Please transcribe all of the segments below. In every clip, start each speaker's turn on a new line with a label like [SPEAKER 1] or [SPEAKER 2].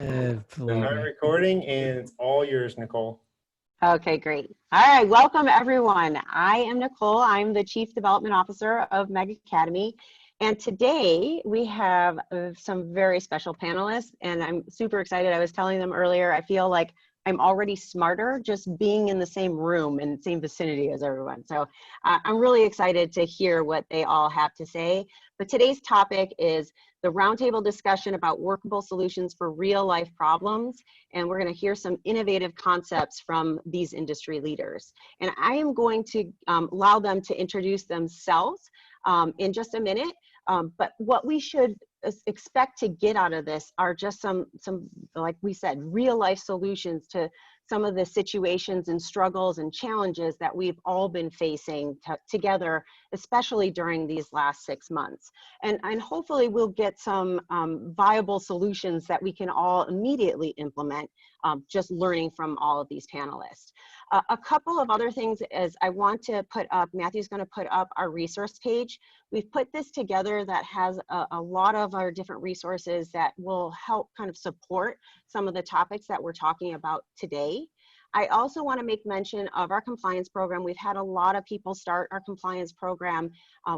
[SPEAKER 1] Start recording, and it's all yours, Nicole.
[SPEAKER 2] Okay, great. All right, welcome everyone. I am Nicole. I'm the Chief Development Officer of Meg Academy. And today we have some very special panelists, and I'm super excited. I was telling them earlier, I feel like I'm already smarter just being in the same room and same vicinity as everyone. So I'm really excited to hear what they all have to say. But today's topic is the roundtable discussion about workable solutions for real life problems. And we're going to hear some innovative concepts from these industry leaders. And I am going to allow them to introduce themselves in just a minute. But what we should expect to get out of this are just some, like we said, real life solutions to some of the situations and struggles and challenges that we've all been facing together, especially during these last 6 months. And hopefully we'll get some viable solutions that we can all immediately implement, just learning from all of these panelists. A couple of other things is I want to put up, Matthew's going to put up our resource page. We've put this together that has a lot of our different resources that will help kind of support some of the topics that we're talking about today. I also want to make mention of our compliance program. We've had a lot of people start our compliance program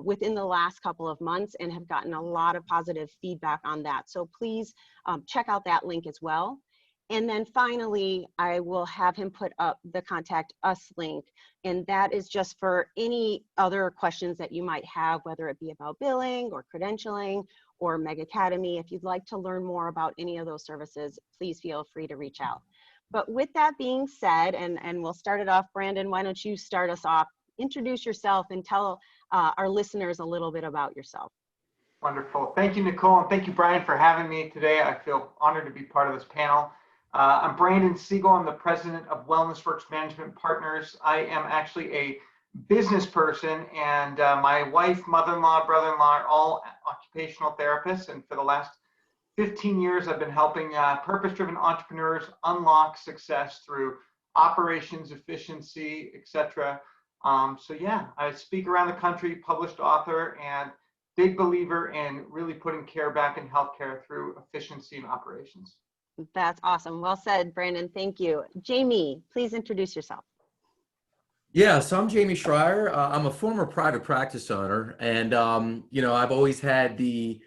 [SPEAKER 2] within the last couple of months and have gotten a lot of positive feedback on that. So please check out that link as well. And then finally, I will have him put up the contact us link. And that is just for any other questions that you might have, whether it be about billing or credentialing or Meg Academy. If you'd like to learn more about any of those services, please feel free to reach out. But with that being said, and we'll start it off, Brandon, why don't you start us off? Introduce yourself and tell our listeners a little bit about yourself.
[SPEAKER 3] Wonderful. Thank you, Nicole, and thank you, Brian, for having me today. I feel honored to be part of this panel. I'm Brandon Seigel. I'm the president of Wellness Works Management Partners. I am actually a business person, and my wife, mother-in-law, brother-in-law are all occupational therapists. And for the last 15 years, I've been helping purpose-driven entrepreneurs unlock success through operations, efficiency, etc. So yeah, I speak around the country, published author, and big believer in really putting care back in healthcare through efficiency and operations.
[SPEAKER 2] That's awesome. Well said, Brandon. Thank you. Jamey, please introduce yourself.
[SPEAKER 4] Yeah, so I'm Jamey Schrier. I'm a former private practice owner, and you know, I've always had the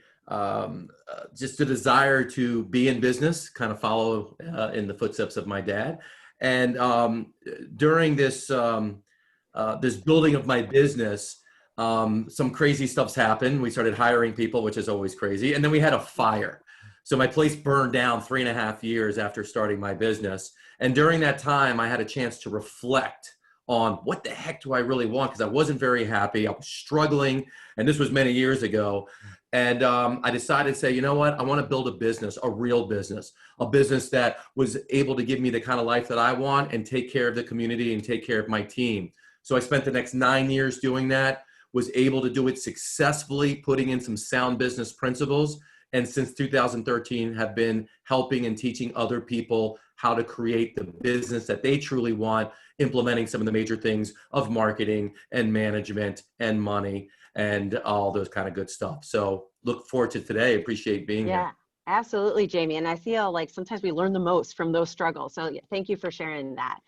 [SPEAKER 4] just a desire to be in business, kind of follow in the footsteps of my dad. And during this this building of my business, some crazy stuff's happened. We started hiring people, which is always crazy, and then we had a fire. So my place burned down 3.5 years after starting my business. And during that time, I had a chance to reflect on what the heck do I really want? Because I wasn't very happy. I was struggling. And this was many years ago. And I decided to say, you know what? I want to build a business, a real business, a business that was able to give me the kind of life that I want and take care of the community and take care of my team. So I spent the next 9 years doing that, was able to do it successfully, putting in some sound business principles. And since 2013 have been helping and teaching other people how to create the business that they truly want, implementing some of the major things of marketing and management and money and all those kind of good stuff. So look forward to today. Appreciate being here.
[SPEAKER 2] Yeah, absolutely, Jamey. And I feel like sometimes we learn the most from those struggles. So yeah, thank you for sharing that.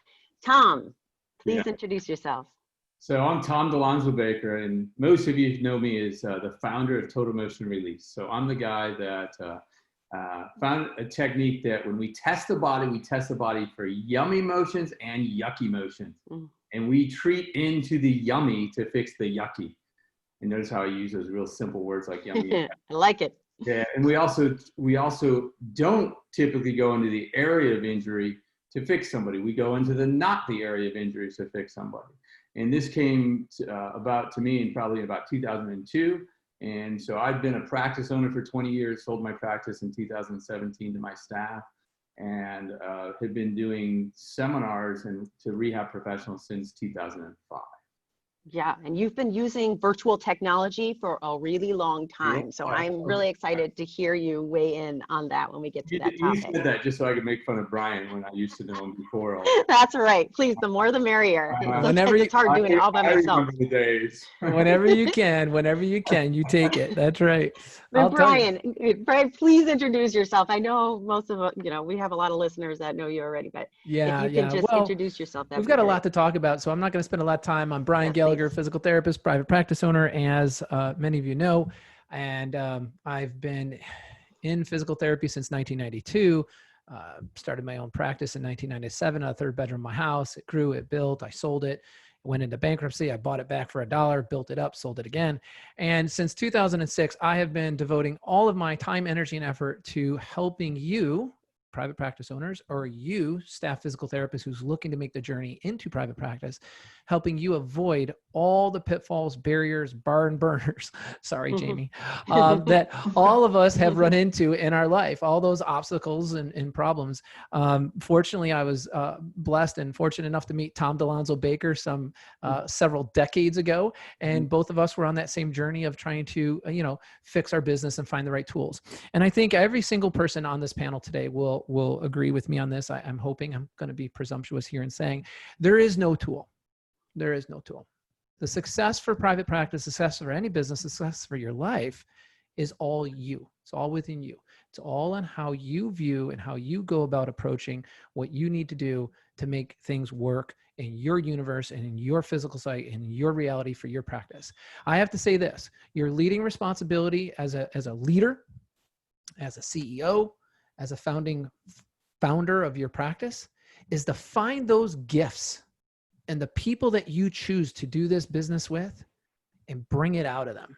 [SPEAKER 2] Tom, please introduce yourself.
[SPEAKER 5] So I'm Tom Dalonzo-Baker, and most of you know me as the founder of Total Motion Release. So I'm the guy that found a technique that when we test the body for yummy motions and yucky motions. And we treat into the yummy to fix the yucky. And notice how I use those real simple words like yummy.
[SPEAKER 2] I like it.
[SPEAKER 5] Yeah, and we also don't typically go into the area of injury to fix somebody. We go into not the area of injury to fix somebody. And this came about to me in probably about 2002. And so I've been a practice owner for 20 years, sold my practice in 2017 to my staff, and have been doing seminars to rehab professionals since 2005.
[SPEAKER 2] Yeah, and you've been using virtual technology for a really long time. So I'm really excited to hear you weigh in on that when we get to that
[SPEAKER 5] You
[SPEAKER 2] topic.
[SPEAKER 5] said that just so I could make fun of Brian when I used to know him before.
[SPEAKER 2] That's right. Please, the more the merrier.
[SPEAKER 6] Whenever
[SPEAKER 2] It's hard doing it all by
[SPEAKER 5] I
[SPEAKER 2] myself.
[SPEAKER 5] remember the days.
[SPEAKER 6] whenever you can, you take it. That's right.
[SPEAKER 2] But Brian, please introduce yourself. I know most of we have a lot of listeners that know you already, but
[SPEAKER 6] Yeah,
[SPEAKER 2] if you can just
[SPEAKER 6] well,
[SPEAKER 2] introduce yourself,
[SPEAKER 6] we've got a lot to talk about, so I'm not going to spend a lot of time. I'm Brian
[SPEAKER 2] Yes,
[SPEAKER 6] Gallagher,
[SPEAKER 2] please.
[SPEAKER 6] physical therapist, private practice owner, as many of you know, and I've been in physical therapy since 1992. Started my own practice in 1997, a third bedroom of my house. It grew, it built, I sold it, went into bankruptcy. I bought it back for $1, built it up, sold it again. And since 2006, I have been devoting all of my time, energy, and effort to helping you, private practice owners, or you, staff physical therapists who's looking to make the journey into private practice, helping you avoid all the pitfalls, barriers, barn burners, sorry, Jamey, that all of us have run into in our life, all those obstacles and problems. Fortunately, I was blessed and fortunate enough to meet Tom Dalonzo-Baker several decades ago, and both of us were on that same journey of trying to, fix our business and find the right tools. And I think every single person on this panel today will agree with me on this. I'm hoping. I'm going to be presumptuous here in saying there is no tool. There is no tool. The success for private practice, success for any business, success for your life is all you. It's all within you. It's all on how you view and how you go about approaching what you need to do to make things work in your universe and in your physical site and in your reality for your practice. I have to say this, your leading responsibility as a leader, as a CEO, as a founder of your practice, is to find those gifts and the people that you choose to do this business with and bring it out of them.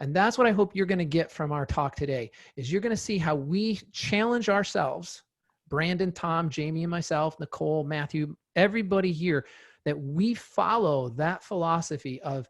[SPEAKER 6] And that's what I hope you're going to get from our talk today, is you're going to see how we challenge ourselves, Brandon, Tom, Jamey, and myself, Nicole, Matthew, everybody here, that we follow that philosophy of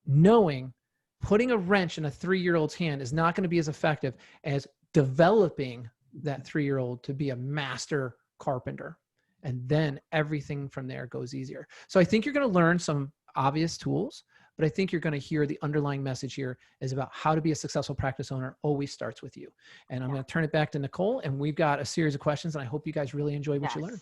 [SPEAKER 6] knowing putting a wrench in a 3-year-old's hand is not going to be as effective as developing that 3-year-old to be a master carpenter. And then everything from there goes easier. So I think you're going to learn some obvious tools, but I think you're going to hear the underlying message here is about how to be a successful practice owner always starts with you. And I'm going to turn it back to Nicole, and we've got a series of questions, and I hope you guys really enjoy what you learn.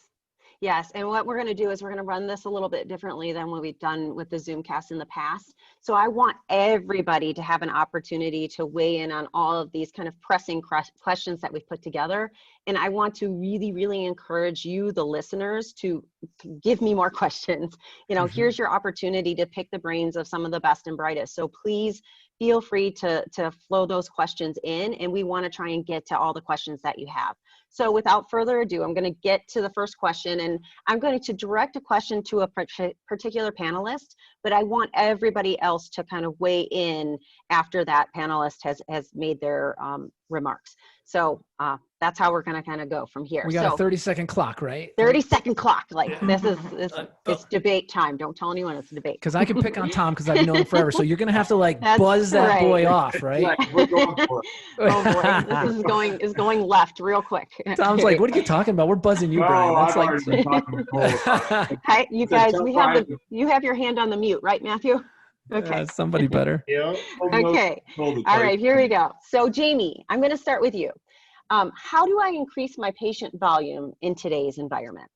[SPEAKER 2] Yes, and what we're going to do is we're going to run this a little bit differently than what we've done with the Zoomcast in the past. So I want everybody to have an opportunity to weigh in on all of these kind of pressing questions that we've put together. And I want to really, really encourage you, the listeners, to give me more questions. Here's your opportunity to pick the brains of some of the best and brightest. So please feel free to flow those questions in, and we want to try and get to all the questions that you have. So without further ado, I'm going to get to the first question, and I'm going to direct a question to a particular panelist, but I want everybody else to kind of weigh in after that panelist has made their remarks. So that's how we're going to kind of go from here.
[SPEAKER 6] We got a 30-second clock, right?
[SPEAKER 2] 30-second clock. Like it's debate time. Don't tell anyone it's a debate.
[SPEAKER 6] Because I can pick on Tom because I've known him forever. So you're going to have to buzz that
[SPEAKER 2] right.
[SPEAKER 6] boy off, right?
[SPEAKER 5] We're going for it.
[SPEAKER 2] Oh boy, this is going left real quick.
[SPEAKER 6] Tom's like, what are you talking about? We're buzzing you, Brian. That's
[SPEAKER 5] I've already been talking to Nicole about it.
[SPEAKER 2] Hi, you guys, you have your hand on the mute, right, Matthew? Okay.
[SPEAKER 6] Somebody better.
[SPEAKER 1] Yep.
[SPEAKER 2] Okay. All right, here we go. So Jamey, I'm going to start with you. How do I increase my patient volume in today's environment?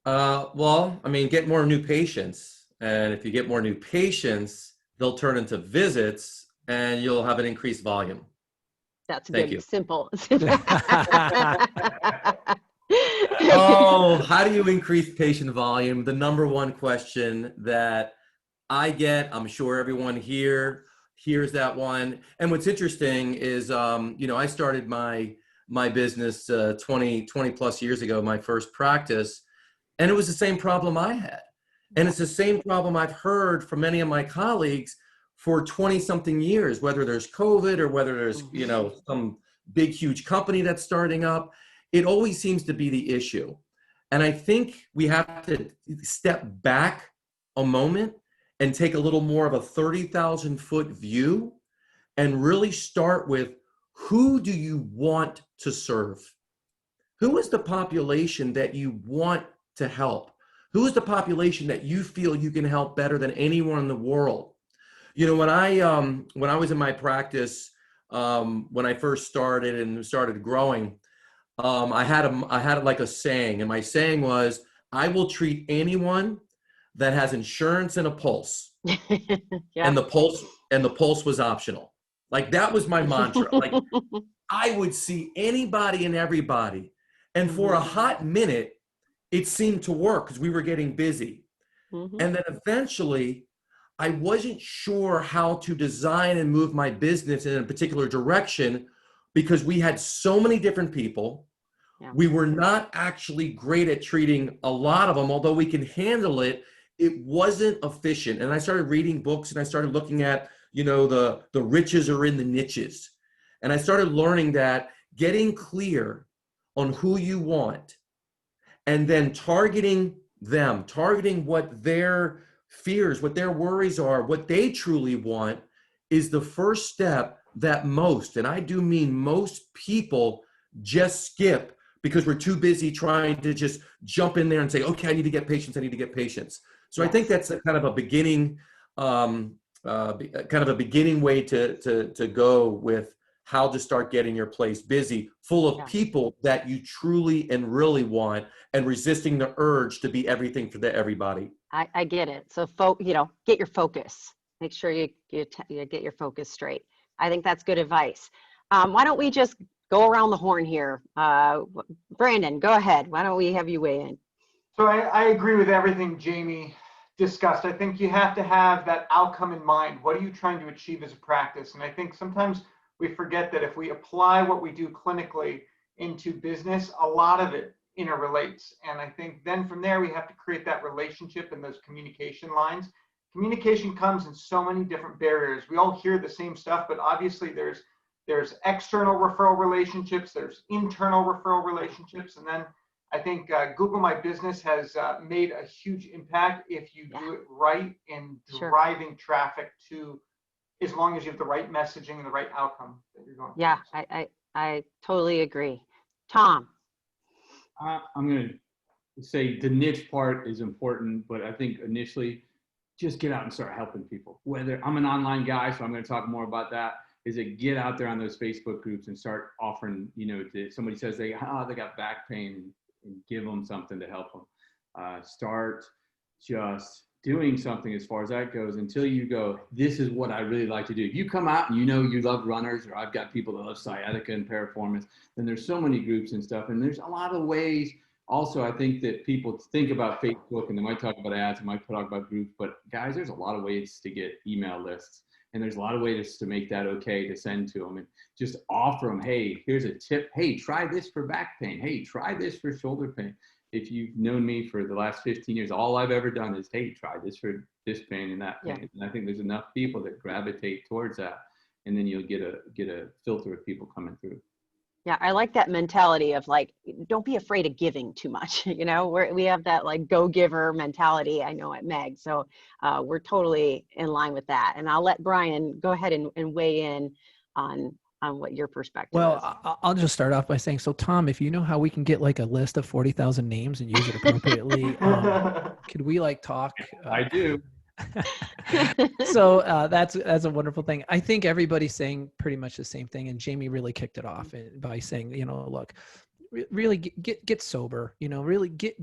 [SPEAKER 4] Well, get more new patients. And if you get more new patients, they'll turn into visits and you'll have an increased volume.
[SPEAKER 2] That's
[SPEAKER 4] Thank
[SPEAKER 2] good.
[SPEAKER 4] you.
[SPEAKER 2] Simple.
[SPEAKER 4] Oh, how do you increase patient volume? The number one question that I get, I'm sure everyone here hears that one. And what's interesting is, I started my business 20 plus years ago, my first practice, and it was the same problem I had. And it's the same problem I've heard from many of my colleagues for 20 something years, whether there's COVID or whether there's, some big, huge company that's starting up. It always seems to be the issue. And I think we have to step back a moment and take a little more of a 30,000 foot view and really start with, who do you want to serve? Who is the population that you want to help? Who is the population that you feel you can help better than anyone in the world? You know, when I was in my practice, when I first started and started growing, I had like a saying, and my saying was, I will treat anyone that has insurance and a pulse.
[SPEAKER 2] Yeah.
[SPEAKER 4] And the pulse was optional. Like, that was my mantra. Like, I would see anybody and everybody. And for a hot minute, it seemed to work because we were getting busy. And then eventually, I wasn't sure how to design and move my business in a particular direction because we had so many different people.
[SPEAKER 2] Yeah.
[SPEAKER 4] We were not actually great at treating a lot of them, although we can handle it. It wasn't efficient. And I started reading books, and I started looking at, you know, the riches are in the niches. And I started learning that getting clear on who you want and then targeting them, targeting what their fears, what their worries are, what they truly want, is the first step that most, and I do mean most, people just skip because we're too busy trying to just jump in there and say, okay, I need to get patients, I need to get patients. So I think that's a kind of a beginning, way to go with how to start getting your place busy, full of people that you truly and really want, and resisting the urge to be everything for everybody.
[SPEAKER 2] I get it. So, get your focus. Make sure you get your focus straight. I think that's good advice. Why don't we just go around the horn here? Brandon, go ahead. Why don't we have you weigh in?
[SPEAKER 3] So I agree with everything Jamey discussed. I think you have to have that outcome in mind. What are you trying to achieve as a practice? And I think sometimes we forget that if we apply what we do clinically into business, a lot of it interrelates. And I think then from there, we have to create that relationship and those communication lines. Communication comes in so many different barriers. We all hear the same stuff, but obviously there's external referral relationships, there's internal referral relationships, and then I think Google My Business has made a huge impact if you do it right in driving traffic to, as long as you have the right messaging and the right outcome that you're going for.
[SPEAKER 2] Yeah, I totally agree. Tom.
[SPEAKER 5] I'm going to say the niche part is important, but I think initially just get out and start helping people. Whether I'm an online guy, so I'm going to talk more about that, is it get out there on those Facebook groups and start offering, you know, somebody says they got back pain, and give them something to help them. Start just doing something as far as that goes until you go, this is what I really like to do. If you come out and you know you love runners, or I've got people that love sciatica and piriformis, then there's so many groups and stuff. And there's a lot of ways. Also, I think that people think about Facebook and they might talk about ads, they might talk about groups, but guys, there's a lot of ways to get email lists. And there's a lot of ways to make that okay to send to them, and just offer them, hey, here's a tip. Hey, try this for back pain. Hey, try this for shoulder pain. If you've known me for the last 15 years, all I've ever done is, hey, try this for this pain and that pain. And I think there's enough people that gravitate towards that. And then you'll get a filter of people coming through.
[SPEAKER 2] Yeah, I like that mentality of like, don't be afraid of giving too much. You know, we have that like go-giver mentality, I know, at Meg. So we're totally in line with that. And I'll let Brian go ahead and weigh in on what your perspective is.
[SPEAKER 6] Well, I'll just start off by saying, so Tom, if you know how we can get like a list of 40,000 names and use it appropriately, could we like talk?
[SPEAKER 5] I do.
[SPEAKER 6] So that's a wonderful thing. I think everybody's saying pretty much the same thing, and Jamey really kicked it off by saying, you know, look, really get sober, you know, really get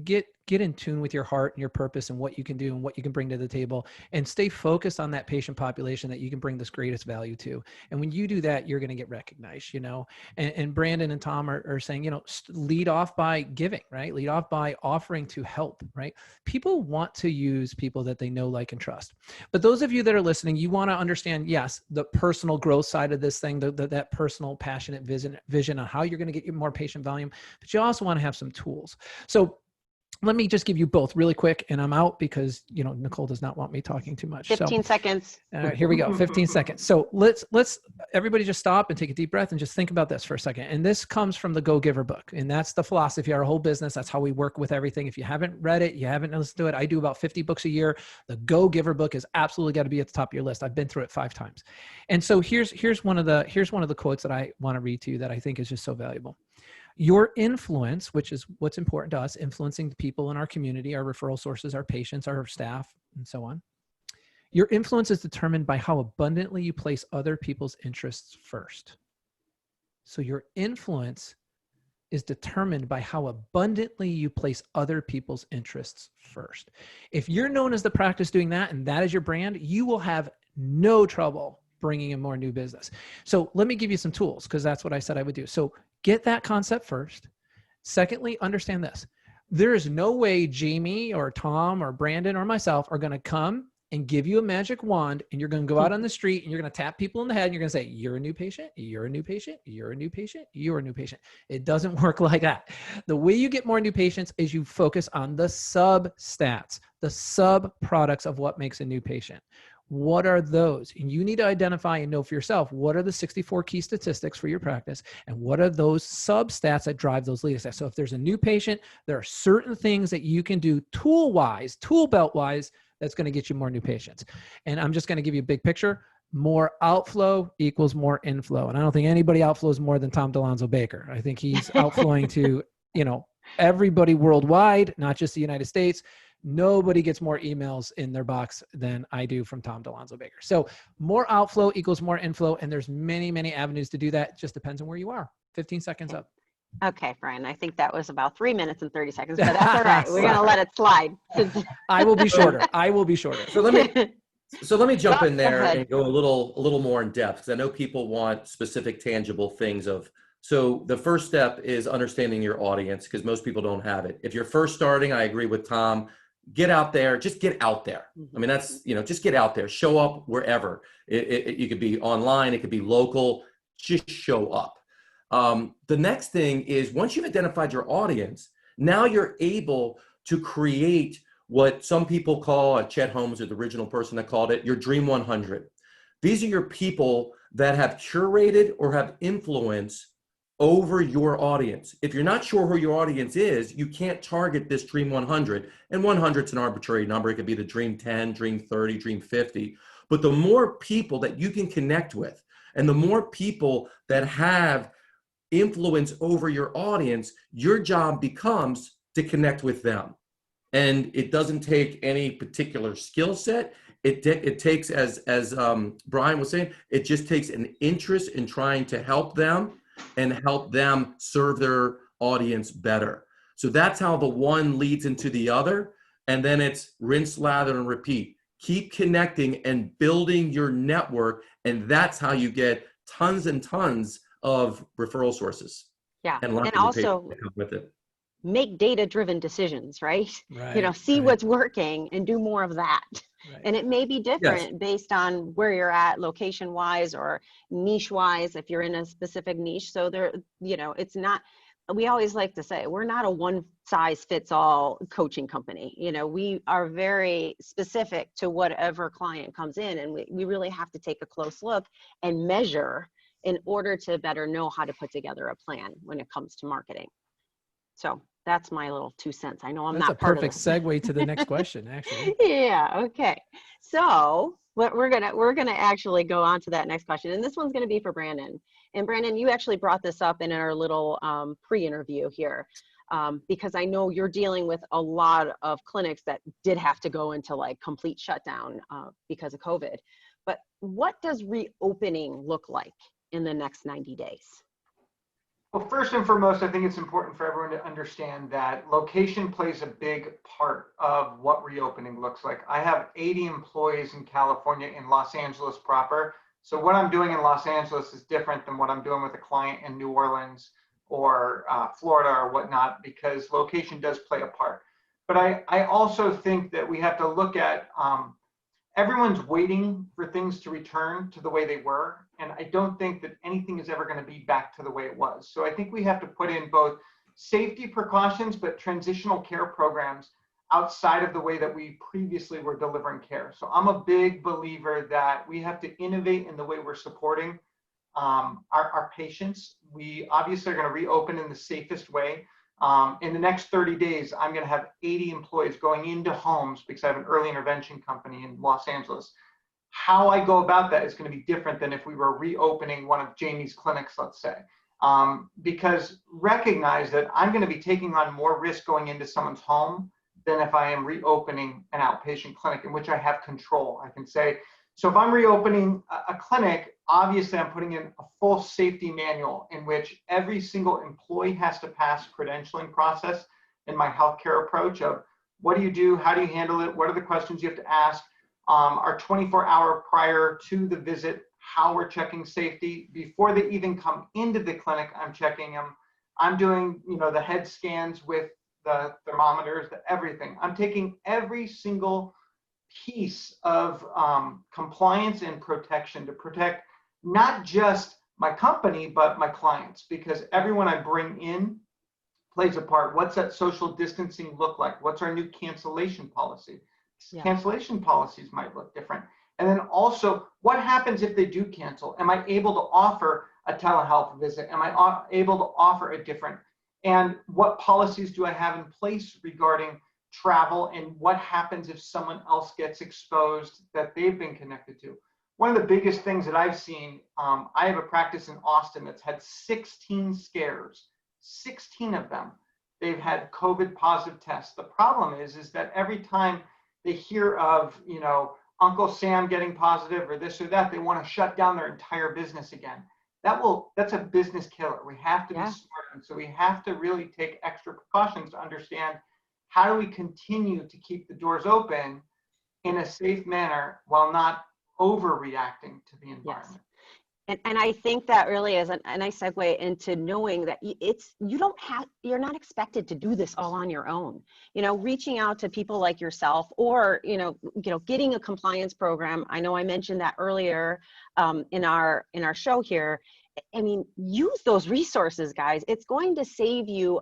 [SPEAKER 6] in tune with your heart and your purpose and what you can do and what you can bring to the table, and stay focused on that patient population that you can bring this greatest value to. And when you do that, you're going to get recognized, you know. And Brandon and Tom are saying, you know, lead off by giving, right? Lead off by offering to help, right? People want to use people that they know, like, and trust. But those of you that are listening, you want to understand, yes, the personal growth side of this thing, that personal passionate vision on how you're going to get more patient volume, but you also want to have some tools. So let me just give you both really quick, and I'm out because, you know, Nicole does not want me talking too much.
[SPEAKER 2] 15 seconds.
[SPEAKER 6] Here we go. 15 seconds. So let's everybody just stop and take a deep breath and just think about this for a second. And this comes from the Go Giver book. And that's the philosophy of our whole business. That's how we work with everything. If you haven't read it, you haven't listened to it, I do about 50 books a year. The Go Giver book is absolutely got to be at the top of your list. I've been through it 5 times. And so here's one of the quotes that I want to read to you that I think is just so valuable. Your influence, which is what's important to us, influencing the people in our community, our referral sources, our patients, our staff, and so on. Your influence is determined by how abundantly you place other people's interests first. So your influence is determined by how abundantly you place other people's interests first. If you're known as the practice doing that, and that is your brand, you will have no trouble bringing in more new business. So let me give you some tools, because that's what I said I would do. So get that concept first. Secondly, understand this. There is no way Jamey or Tom or Brandon or myself are going to come and give you a magic wand, and you're going to go out on the street and you're going to tap people in the head and you're going to say, you're a new patient, you're a new patient, you're a new patient, you're a new patient. It doesn't work like that. The way you get more new patients is you focus on the sub-stats, the sub-products of what makes a new patient. What are those? And you need to identify and know for yourself, what are the 64 key statistics for your practice, and what are those sub-stats that drive those lead stats? So if there's a new patient, there are certain things that you can do tool-wise, tool belt-wise, that's going to get you more new patients. And I'm just going to give you a big picture. More outflow equals more inflow. And I don't think anybody outflows more than Tom Dalonzo-Baker. I think he's outflowing to, everybody worldwide, not just the United States. Nobody gets more emails in their box than I do from Tom Dalonzo-Baker. So more outflow equals more inflow. And there's many, many avenues to do that. It just depends on where you are. 15 seconds up.
[SPEAKER 2] Okay, Brian, I think that was about 3 minutes and 30 seconds, but that's all right. We're going to let it slide.
[SPEAKER 6] I will be shorter. I will be shorter.
[SPEAKER 4] So let me jump in there
[SPEAKER 2] ahead.
[SPEAKER 4] and go a little more in depth, because I know people want specific, tangible things so the first step is understanding your audience, because most people don't have it. If you're first starting, I agree with Tom, get out there, just get out there. I mean, that's, just get out there, show up wherever. You could be online, it could be local, just show up. The next thing is, once you've identified your audience, now you're able to create what some people call, Chet Holmes is the original person that called it, your Dream 100. These are your people that have curated or have influence over your audience. If you're not sure who your audience is, you can't target this Dream 100. And 100 is an arbitrary number. It could be the Dream 10, Dream 30, Dream 50. But the more people that you can connect with, and the more people that have influence over your audience, your job becomes to connect with them. And it doesn't take any particular skill set. It takes, as Brian was saying, it just takes an interest in trying to help them and help them serve their audience better. So that's how the one leads into the other. And then it's rinse, lather, and repeat. Keep connecting and building your network. And that's how you get tons and tons of referral sources.
[SPEAKER 2] Yeah.
[SPEAKER 4] And
[SPEAKER 2] also
[SPEAKER 4] with it.
[SPEAKER 2] Make data-driven decisions, right? See
[SPEAKER 6] right.
[SPEAKER 2] what's working and do more of that.
[SPEAKER 6] Right.
[SPEAKER 2] And it may be different based on where you're at, location-wise or niche-wise, if you're in a specific niche. So there, it's not, we always like to say, we're not a one-size-fits-all coaching company. We are very specific to whatever client comes in, and we really have to take a close look and measure in order to better know how to put together a plan when it comes to marketing. So that's my little 2 cents. I know I'm
[SPEAKER 6] That's
[SPEAKER 2] not part of
[SPEAKER 6] perfect segue to the next question, actually.
[SPEAKER 2] Yeah. Okay. So what we're gonna actually go on to that next question, and this one's gonna be for Brandon. And Brandon, you actually brought this up in our little pre-interview here, because I know you're dealing with a lot of clinics that did have to go into like complete shutdown because of COVID. But what does reopening look like in the next 90 days?
[SPEAKER 3] Well, first and foremost, I think it's important for everyone to understand that location plays a big part of what reopening looks like. I have 80 employees in California, in Los Angeles proper. So what I'm doing in Los Angeles is different than what I'm doing with a client in New Orleans or Florida or whatnot, because location does play a part. But I also think that we have to look at everyone's waiting for things to return to the way they were. And I don't think that anything is ever going to be back to the way it was. So I think we have to put in both safety precautions, but transitional care programs outside of the way that we previously were delivering care. So I'm a big believer that we have to innovate in the way we're supporting our patients. We obviously are going to reopen in the safest way. In the next 30 days, I'm going to have 80 employees going into homes because I have an early intervention company in Los Angeles. How I go about that is going to be different than if we were reopening one of Jamey's clinics, let's say. because recognize that I'm going to be taking on more risk going into someone's home than if I am reopening an outpatient clinic in which I have control. I can say, so if I'm reopening a clinic, obviously I'm putting in a full safety manual in which every single employee has to pass credentialing process in my healthcare approach of what do you do, how do you handle it, what are the questions you have to ask, our 24-hour prior to the visit, how we're checking safety. Before they even come into the clinic, I'm checking them. I'm doing, the head scans with the thermometers, everything. I'm taking every single piece of compliance and protection to protect not just my company, but my clients, because everyone I bring in plays a part. What's that social distancing look like? What's our new cancellation policy? Yeah. Cancellation policies might look different. And then also, what happens if they do cancel? Am I able to offer a telehealth visit? Am I able to offer a different? And what policies do I have in place regarding travel, and what happens if someone else gets exposed that they've been connected to? One of the biggest things that I've seen, I have a practice in Austin that's had 16 scares, 16 of them. They've had COVID positive tests. The problem is that every time they hear of, Uncle Sam getting positive or this or that, they want to shut down their entire business again. That's a business killer. We have to be smart. And so we have to really take extra precautions to understand how do we continue to keep the doors open in a safe manner while not overreacting to the environment.
[SPEAKER 2] Yes. And I think that really is a nice segue into knowing that you're not expected to do this all on your own. Reaching out to people like yourself, or getting a compliance program. I know I mentioned that earlier in our show here. I mean, use those resources, guys. It's going to save you,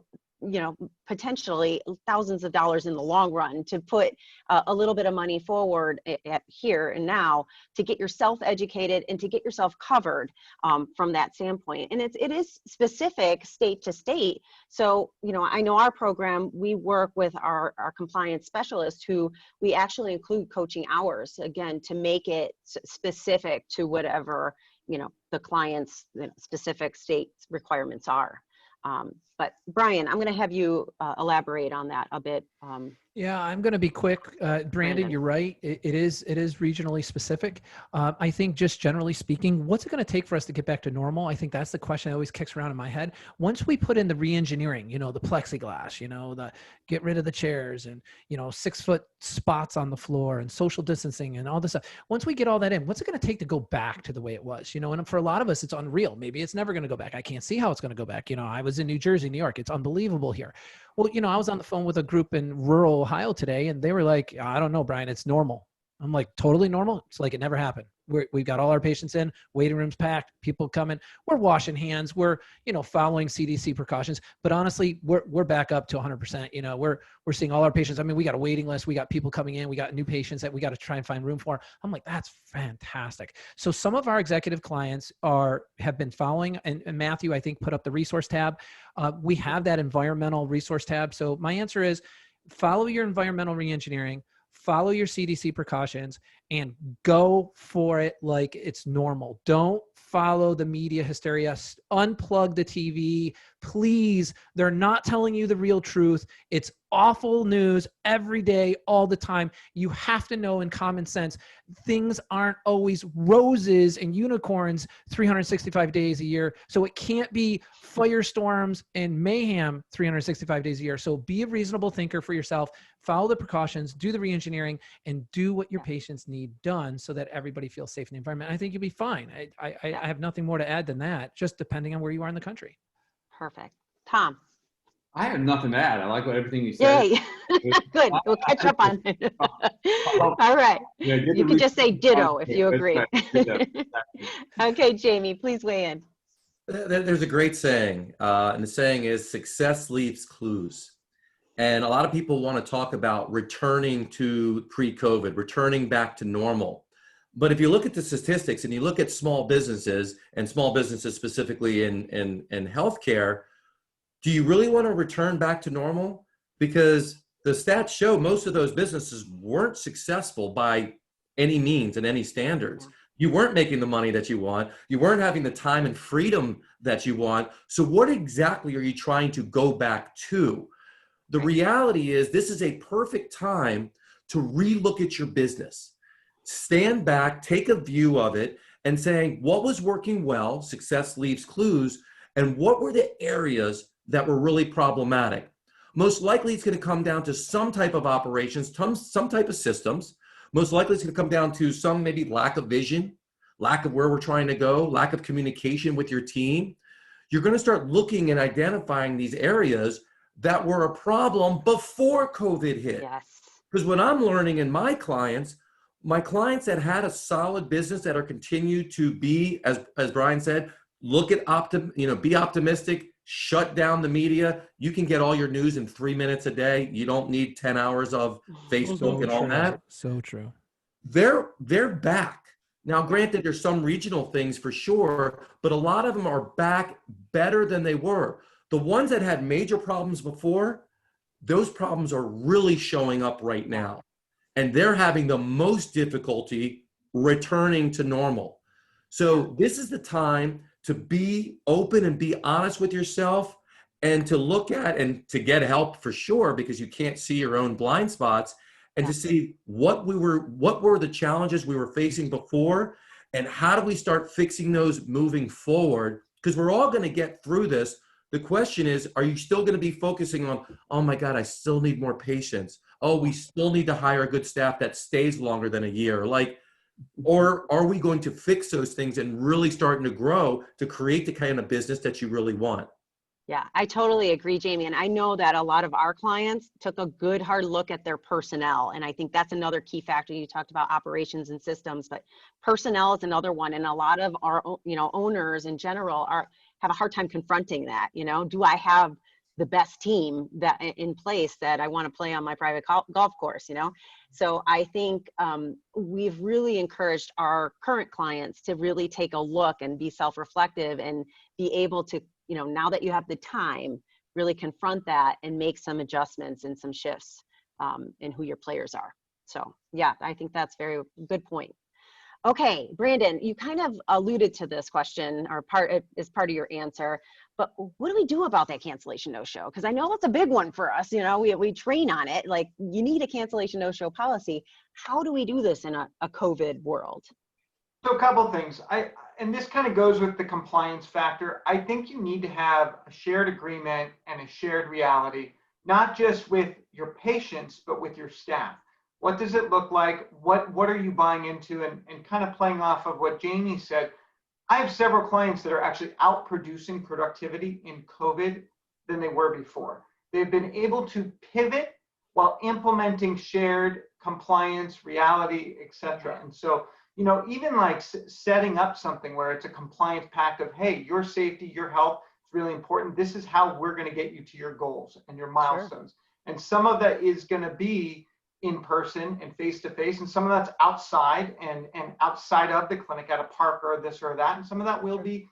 [SPEAKER 2] potentially thousands of dollars in the long run to put a little bit of money forward at here and now to get yourself educated and to get yourself covered from that standpoint. And it is specific state to state. So, I know our program, we work with our compliance specialists who we actually include coaching hours, again, to make it specific to whatever, the client's specific state requirements are. But Brian, I'm going to have you elaborate on that a bit.
[SPEAKER 6] Yeah, I'm going to be quick. Brandon, you're right. It is regionally specific. I think just generally speaking, what's it going to take for us to get back to normal? I think that's the question that always kicks around in my head. Once we put in the re-engineering, the plexiglass, the get rid of the chairs and, 6-foot spots on the floor and social distancing and all this stuff. Once we get all that in, what's it going to take to go back to the way it was? And for a lot of us, it's unreal. Maybe it's never going to go back. I can't see how it's going to go back. I was in New Jersey, New York. It's unbelievable here. Well, I was on the phone with a group in rural Ohio today, and they were like, I don't know, Brian, it's normal. I'm like, totally normal? It's like it never happened. We've got all our patients in, waiting rooms packed, people coming. We're washing hands. We're, following CDC precautions. But honestly, we're back up to 100%. We're seeing all our patients. I mean, we got a waiting list. We got people coming in. We got new patients that we got to try and find room for. I'm like, that's fantastic. So some of our executive clients have been following, and Matthew, I think, put up the resource tab. We have that environmental resource tab. So my answer is follow your environmental reengineering, follow your CDC precautions, and go for it like it's normal. Don't follow the media hysteria. Unplug the TV. Please, they're not telling you the real truth. It's awful news every day, all the time. You have to know in common sense, things aren't always roses and unicorns 365 days a year. So it can't be firestorms and mayhem 365 days a year. So be a reasonable thinker for yourself, follow the precautions, do the re-engineering, and do what your patients need done so that everybody feels safe in the environment. I think you'll be fine. I have nothing more to add than that, just depending on where you are in the country.
[SPEAKER 2] Perfect. Tom.
[SPEAKER 5] I have nothing to add. I like everything you said.
[SPEAKER 2] Yay. Good. We'll catch up on it. All right.
[SPEAKER 5] Yeah,
[SPEAKER 2] you can just say ditto if you agree.
[SPEAKER 5] Right.
[SPEAKER 2] Okay, Jamie, please weigh in.
[SPEAKER 4] There's a great saying, and the saying is success leaves clues. And a lot of people want to talk about returning to pre-COVID, returning back to normal. But if you look at the statistics and you look at small businesses, and small businesses specifically in healthcare, do you really want to return back to normal? Because the stats show most of those businesses weren't successful by any means and any standards. You weren't making the money that you want. You weren't having the time and freedom that you want. So what exactly are you trying to go back to? The reality is this is a perfect time to relook at your business. Stand back, take a view of it, and saying, what was working well, success leaves clues, and what were the areas that were really problematic? Most likely it's going to come down to some type of operations, some type of systems. Most likely it's going to come down to some maybe lack of vision, lack of where we're trying to go, lack of communication with your team. You're going to start looking and identifying these areas that were a problem before COVID hit.
[SPEAKER 2] Yes.
[SPEAKER 4] Because what I'm learning in my clients that had a solid business that are continued to be, as Brian said, look at be optimistic, shut down the media. You can get all your news in 3 minutes a day. You don't need 10 hours of Facebook and all that.
[SPEAKER 6] So true.
[SPEAKER 4] They're back. Now, granted, there's some regional things for sure, but a lot of them are back better than they were. The ones that had major problems before, those problems are really showing up right now. And they're having the most difficulty returning to normal. So this is the time to be open and be honest with yourself and to look at and to get help for sure, because you can't see your own blind spots, and to see what were the challenges we were facing before and how do we start fixing those moving forward, because we're all going to get through this. The question is, are you still going to be focusing on, oh my God, I still need more patience. Oh, we still need to hire a good staff that stays longer than a year. Or are we going to fix those things and really starting to grow to create the kind of business that you really want?
[SPEAKER 2] Yeah, I totally agree, Jamey. And I know that a lot of our clients took a good hard look at their personnel. And I think that's another key factor. You talked about operations and systems, but personnel is another one. And a lot of our, owners in general have a hard time confronting that. Do I have the best team that in place that I want to play on my private golf course? So I think we've really encouraged our current clients to really take a look and be self-reflective and be able to, now that you have the time, really confront that and make some adjustments and some shifts in who your players are. So yeah, I think that's very good point. Okay, Brandon, you kind of alluded to this question or part of your answer, but what do we do about that cancellation no-show? Because I know it's a big one for us. We train on it. Like, you need a cancellation no-show policy. How do we do this in a COVID world?
[SPEAKER 3] So a couple of things. And this kind of goes with the compliance factor. I think you need to have a shared agreement and a shared reality, not just with your patients, but with your staff. What does it look like? What are you buying into? And kind of playing off of what Jamey said, I have several clients that are actually outproducing productivity in COVID than they were before. They've been able to pivot while implementing shared compliance, reality, et cetera. And so, even like setting up something where it's a compliance pact of, hey, your safety, your health is really important. This is how we're going to get you to your goals and your milestones. Sure. And some of that is going to be in person and face to face, and some of that's outside and outside of the clinic at a park or this or that, and some of that will be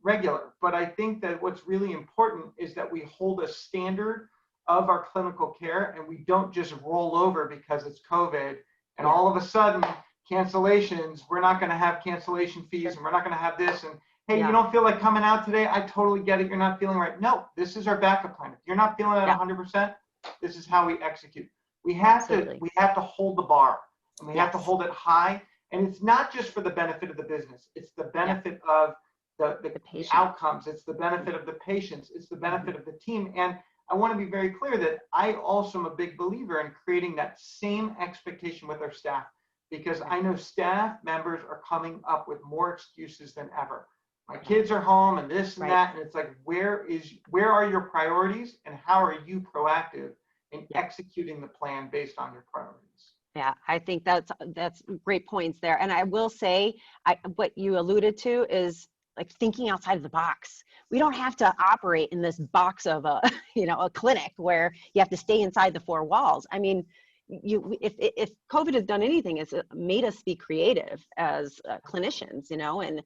[SPEAKER 3] regular. But I think that what's really important is that we hold a standard of our clinical care, and we don't just roll over because it's COVID and all of a sudden cancellations, we're not going to have cancellation fees and we're not going to have this, and hey, you don't feel like coming out today, I totally get it, you're not feeling right. No, this is our backup plan. If you're not feeling at 100%, this is how we execute. We have to hold the bar, and we have to hold it high. And it's not just for the benefit of the business. It's the benefit of the outcomes. It's the benefit of the patients. It's the benefit of the team. And I want to be very clear that I also am a big believer in creating that same expectation with our staff, because I know staff members are coming up with more excuses than ever. My kids are home and this and that. And it's like, where are your priorities, and how are you proactive in executing the plan based on your priorities?
[SPEAKER 2] Yeah, I think that's great points there. And I will say, what you alluded to is like thinking outside of the box. We don't have to operate in this box of a clinic where you have to stay inside the four walls. I mean, if COVID has done anything, it's made us be creative as clinicians, you know, and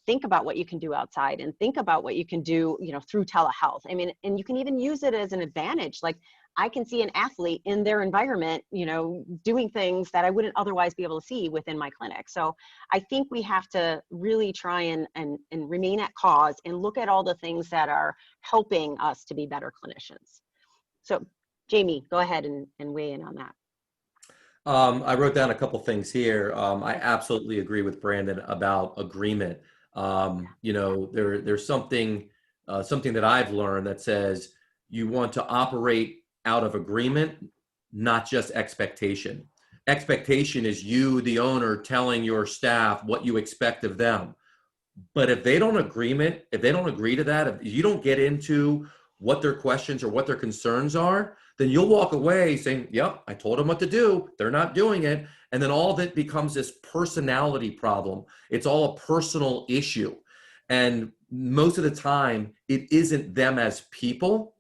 [SPEAKER 2] think about what you can do outside and think about what you can do, you know, through telehealth. I mean, and you can even use it as an advantage. Like, I can see an athlete in their environment, you know, doing things that I wouldn't otherwise be able to see within my clinic. So I think we have to really try and remain at cause and look at all the things that are helping us to be better clinicians. So Jamey, go ahead and weigh in on that.
[SPEAKER 4] I wrote down a couple things here. I absolutely agree with Brandon about agreement. You know, there's something that I've learned that says you want to operate out of agreement, not just expectation. Expectation is you, the owner, telling your staff what you expect of them. But if they don't agree to that, if you don't get into what their questions or what their concerns are, then you'll walk away saying, yep, I told them what to do. They're not doing it. And then all of it becomes this personality problem. It's all a personal issue. And most of the time, it isn't them as people.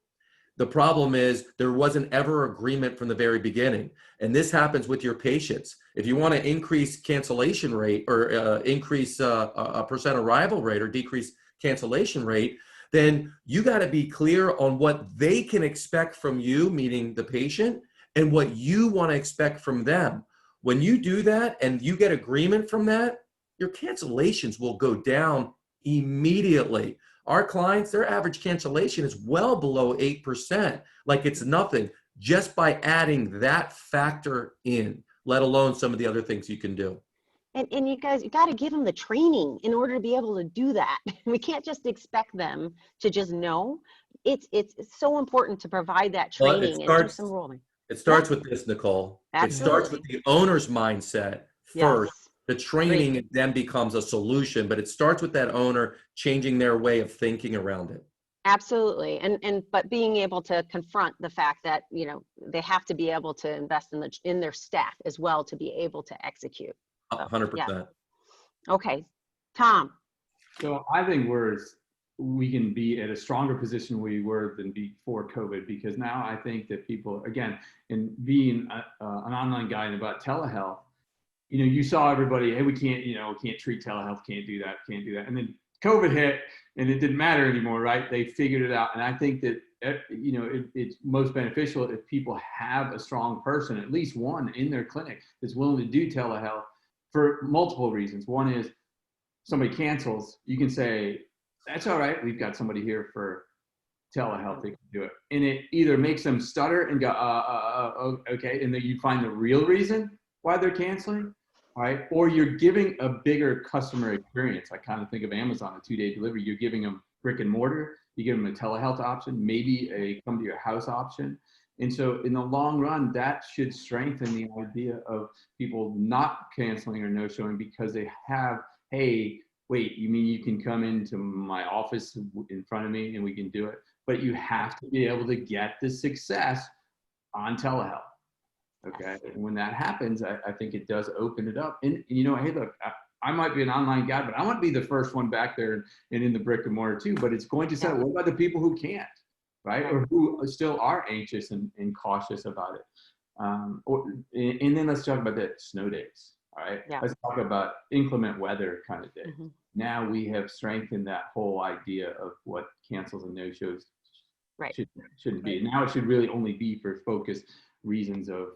[SPEAKER 4] The problem is there wasn't ever agreement from the very beginning. And this happens with your patients. If you want to increase cancellation rate or increase a percent arrival rate or decrease cancellation rate, then you got to be clear on what they can expect from you, meaning the patient, and what you want to expect from them. When you do that and you get agreement from that, your cancellations will go down immediately. Our clients, their average cancellation is well below 8%, like it's nothing, just by adding that factor in, let alone some of the other things you can do.
[SPEAKER 2] And you guys, you got to give them the training in order to be able to do that. We can't just expect them to just know. It's so important to provide that training and do some rolling.
[SPEAKER 4] It starts with this, Nicole.
[SPEAKER 2] Absolutely.
[SPEAKER 4] It starts with the owner's mindset first.
[SPEAKER 2] Yes.
[SPEAKER 4] The training then becomes a solution, but it starts with that owner changing their way of thinking around it.
[SPEAKER 2] Absolutely. But being able to confront the fact that, you know, they have to be able to invest in their staff as well to be able to execute.
[SPEAKER 4] 100%.
[SPEAKER 2] Yeah. Okay. Tom.
[SPEAKER 5] So I think we can be at a stronger position we were than before COVID, because now I think that people, again, in being an online guy and about telehealth, you know, you saw everybody, hey, we can't treat telehealth, can't do that. And then COVID hit and it didn't matter anymore, right? They figured it out. And I think that, you know, it's most beneficial if people have a strong person, at least one in their clinic that's willing to do telehealth for multiple reasons. One is somebody cancels, you can say, that's all right, we've got somebody here for telehealth, they can do it. And it either makes them stutter and go, okay, and then you find the real reason why they're canceling, all right? Or you're giving a bigger customer experience. I kind of think of Amazon, a 2-day delivery. You're giving them brick and mortar, you give them a telehealth option, maybe a come to your house option. And so in the long run, that should strengthen the idea of people not canceling or no showing because they have, hey, wait, you mean you can come into my office in front of me and we can do it? But you have to be able to get the success on telehealth. Okay. And when that happens, I think it does open it up. And you know, hey, look, I might be an online guy, but I want to be the first one back there and in the brick and mortar too. But it's going to say, what about the people who can't, right? Or who still are anxious and cautious about it. And then let's talk about the snow days. All right. Yeah. Let's talk about inclement weather kind of days. Mm-hmm. Now we have strengthened that whole idea of what cancels and no-shows shouldn't be. Now it should really only be for focused reasons of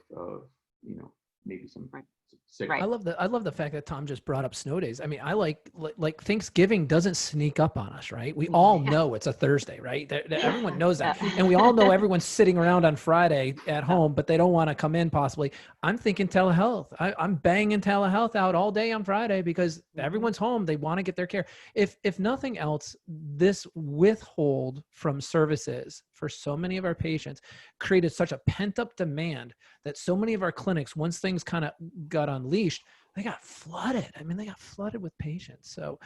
[SPEAKER 5] you know, maybe some sick.
[SPEAKER 6] I love the fact that Tom just brought up snow days. I mean, I like Thanksgiving doesn't sneak up on us, right? We all know it's a Thursday, right? Everyone knows that. And we all know everyone's sitting around on Friday at home, but they don't want to come in possibly. I'm thinking telehealth. I'm banging telehealth out all day on Friday because everyone's home. They want to get their care. If nothing else, this withhold from services for so many of our patients created such a pent-up demand that so many of our clinics, once things kind of got unleashed, they got flooded. I mean, they got flooded with patients. So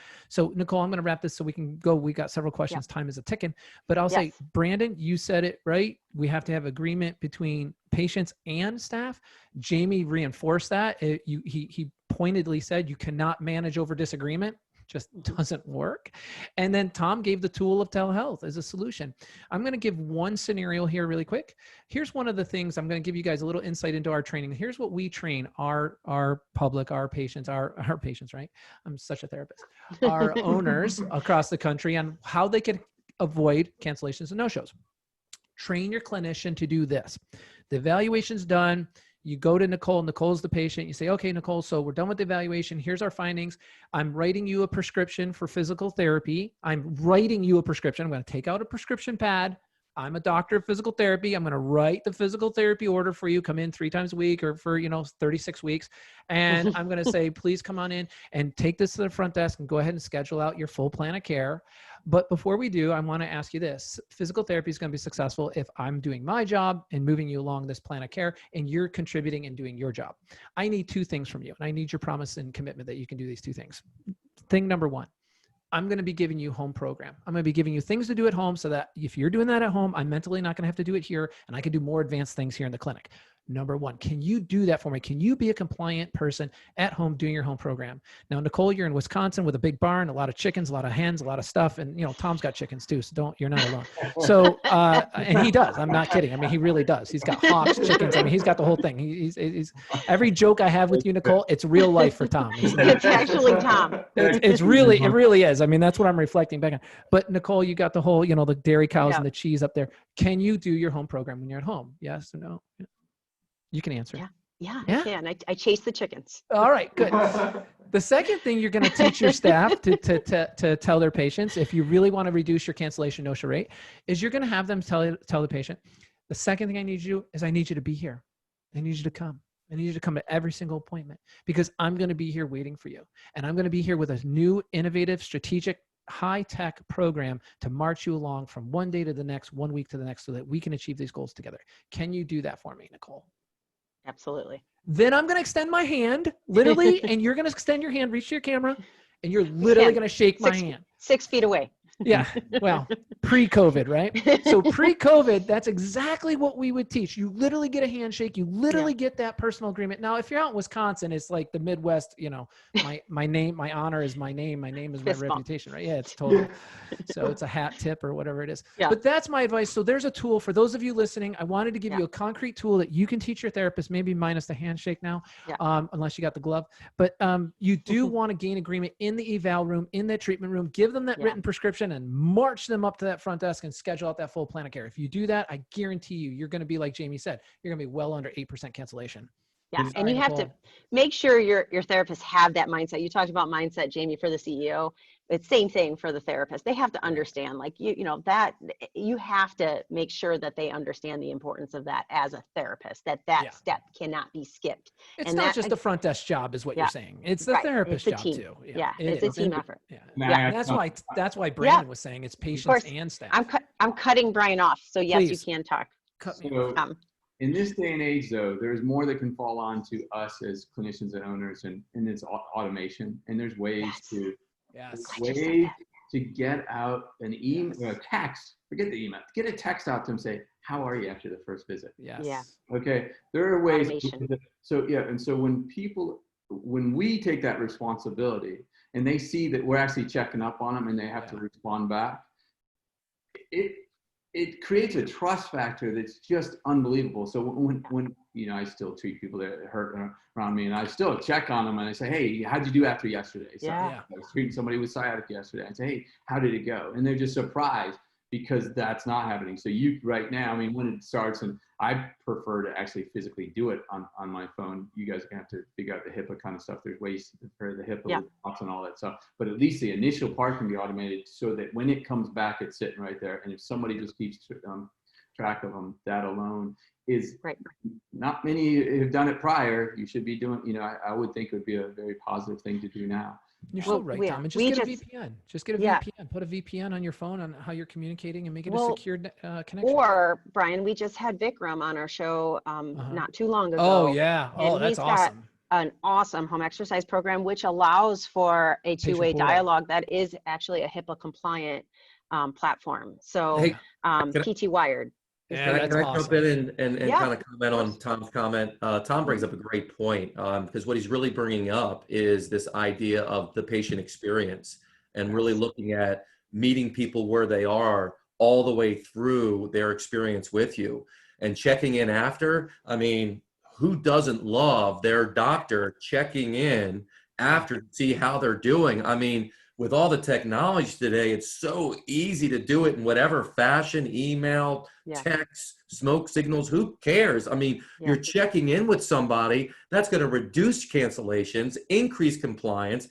[SPEAKER 6] Nicole, I'm going to wrap this so we can go. We got several questions. Yeah. Time is a ticking. But I'll say, Brandon, you said it right. We have to have agreement between patients and staff. Jamey reinforced that. He pointedly said you cannot manage over disagreement. just doesn't work. And then Tom gave the tool of telehealth as a solution. I'm going to give one scenario here really quick. Here's one of the things I'm going to give you guys a little insight into our training. Here's what we train our public, our patients, right? I'm such a therapist. Our owners across the country on how they can avoid cancellations and no-shows. Train your clinician to do this. The evaluation's done. You go to Nicole. Nicole's the patient. You say, okay, Nicole, so we're done with the evaluation. Here's our findings. I'm writing you a prescription for physical therapy. I'm writing you a prescription. I'm going to take out a prescription pad. I'm a doctor of physical therapy. I'm going to write the physical therapy order for you. Come in 3 times a week or for, 36 weeks. And I'm going to say, please come on in and take this to the front desk and go ahead and schedule out your full plan of care. But before we do, I want to ask you this. Physical therapy is going to be successful if I'm doing my job and moving you along this plan of care and you're contributing and doing your job. I need 2 things from you. And I need your promise and commitment that you can do these 2 things. Thing number 1. I'm going to be giving you home program. I'm going to be giving you things to do at home so that if you're doing that at home, I'm mentally not going to have to do it here and I can do more advanced things here in the clinic. Number 1, can you do that for me? Can you be a compliant person at home doing your home program? Now, Nicole, you're in Wisconsin with a big barn, a lot of chickens, a lot of hens, a lot of stuff. And, Tom's got chickens too. So you're not alone. So, and he does, I'm not kidding. I mean, he really does. He's got hawks, chickens. I mean, he's got the whole thing. He's every joke I have with you, Nicole, it's real life for Tom.
[SPEAKER 2] It's actually Tom.
[SPEAKER 6] It really is. I mean, that's what I'm reflecting back on. But Nicole, you got the whole, the dairy cows and the cheese up there. Can you do your home program when you're at home? Yes or no? You can answer.
[SPEAKER 2] Yeah, I can. I chase the chickens.
[SPEAKER 6] All right, good. The second thing you're going to teach your staff to tell their patients, if you really want to reduce your cancellation no-show rate, is you're going to have them tell the patient, the second thing I need you to do is I need you to be here. I need you to come. I need you to come to every single appointment because I'm going to be here waiting for you. And I'm going to be here with a new, innovative, strategic, high-tech program to march you along from one day to the next, 1 week to the next so that we can achieve these goals together. Can you do that for me, Nicole?
[SPEAKER 2] Absolutely.
[SPEAKER 6] Then I'm going to extend my hand, literally, and you're going to extend your hand, reach to your camera, and you're literally going to shake my hand.
[SPEAKER 2] 6 feet away.
[SPEAKER 6] Yeah. Well, pre-COVID, right? So pre-COVID, that's exactly what we would teach. You literally get a handshake. You literally get that personal agreement. Now, if you're out in Wisconsin, it's like the Midwest, my name, my honor is my name. My name is my reputation, right? Yeah, it's totally. So it's a hat tip or whatever it is. Yeah. But that's my advice. So there's a tool for those of you listening. I wanted to give you a concrete tool that you can teach your therapist, maybe minus the handshake now, unless you got the glove. But you do want to gain agreement in the eval room, in that treatment room, give them that written prescription and march them up to that front desk and schedule out that full plan of care. If you do that, I guarantee you're going to be like Jamey said, you're going to be well under 8% cancellation.
[SPEAKER 2] Yeah, and you have to make sure your therapists have that mindset. You talked about mindset, Jamey, for the CEO. It's same thing for the therapist. They have to understand, like, that you have to make sure that they understand the importance of that as a therapist, that step cannot be skipped.
[SPEAKER 6] It's not just the front desk job is what you're saying. It's the therapist job too.
[SPEAKER 2] Yeah, it's a team effort.
[SPEAKER 6] Yeah. That's why Brandon was saying it's patients and staff.
[SPEAKER 2] I'm cutting Brian off. So yes,
[SPEAKER 6] Please.
[SPEAKER 2] you can talk.
[SPEAKER 6] Cut me
[SPEAKER 5] off. In this day and age, though, there's more that can fall on to us as clinicians and owners, and it's automation. And there's ways to get out an email, a text. Forget the email. Get a text out to them. Say, "How are you after the first visit?"
[SPEAKER 6] Yes.
[SPEAKER 2] Yeah.
[SPEAKER 5] Okay. There are ways. So when we take that responsibility and they see that we're actually checking up on them and they have to respond back, it creates a trust factor that's just unbelievable. So when I still treat people that hurt around me and I still check on them and I say, "Hey, how'd you do after yesterday?" So I was treating somebody with sciatic yesterday. I say, "Hey, how did it go?" And they're just surprised because that's not happening. So right now, when it starts, and I prefer to actually physically do it on my phone. You guys are gonna have to figure out the HIPAA kind of stuff. There's ways for the HIPAA blocks and all that stuff. But at least the initial part can be automated so that when it comes back, it's sitting right there. And if somebody just keeps track of them, that alone is not many have done it prior. You should be doing, I would think it would be a very positive thing to do now.
[SPEAKER 6] You're so right, Tom. And just get a VPN. Just get a VPN. Put a VPN on your phone on how you're communicating and make it a secure connection.
[SPEAKER 2] Or, Brian, we just had Vikram on our show not too long ago.
[SPEAKER 6] Oh, yeah. Oh, that's awesome.
[SPEAKER 2] An awesome home exercise program, which allows for a two-way dialogue that is actually a HIPAA compliant platform. So PT Wired.
[SPEAKER 6] Yeah,
[SPEAKER 4] Can I
[SPEAKER 6] that's
[SPEAKER 4] jump
[SPEAKER 6] awesome.
[SPEAKER 4] in and
[SPEAKER 2] Yeah,
[SPEAKER 4] kind of comment on Tom's comment? Tom brings up a great point because what he's really bringing up is this idea of the patient experience and really
[SPEAKER 2] Yes.
[SPEAKER 4] looking at meeting people where they are all the way through their experience with you and checking in after. I mean, who doesn't love their doctor checking in after to see how they're doing? I mean, with all the technology today, it's so easy to do it in whatever fashion, email,
[SPEAKER 2] Yeah.
[SPEAKER 4] text, smoke signals, who cares? I mean,
[SPEAKER 2] Yeah.
[SPEAKER 4] you're checking in with somebody that's going to reduce cancellations, increase compliance,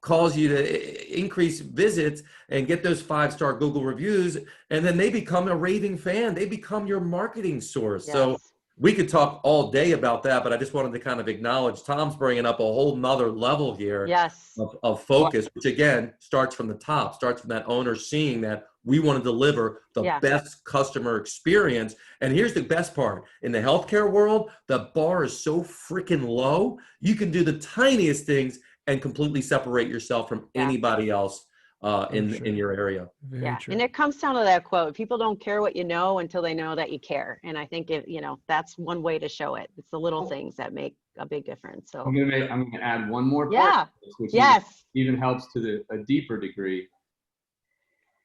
[SPEAKER 4] cause you to increase visits and get those 5-star Google reviews. And then they become a raving fan. They become your marketing source. So
[SPEAKER 2] Yes.
[SPEAKER 4] we could talk all day about that, but I just wanted to kind of acknowledge Tom's bringing up a whole nother level here
[SPEAKER 2] Yes.
[SPEAKER 4] of focus, which again starts from the top, starts from that owner seeing that we want to deliver the
[SPEAKER 2] Yeah.
[SPEAKER 4] best customer experience. And here's the best part. In the healthcare world, the bar is so freaking low. You can do the tiniest things and completely separate yourself from
[SPEAKER 2] Yeah.
[SPEAKER 4] anybody else in your area.
[SPEAKER 6] Very
[SPEAKER 2] Yeah.
[SPEAKER 6] true.
[SPEAKER 2] And it comes down to that quote, people don't care what you know until they know that you care. And I think that's one way to show it. It's the little things that make a big difference. So
[SPEAKER 5] I'm gonna add one more part,
[SPEAKER 2] yeah.
[SPEAKER 5] to this, which
[SPEAKER 2] Yes.
[SPEAKER 5] even helps to a deeper degree,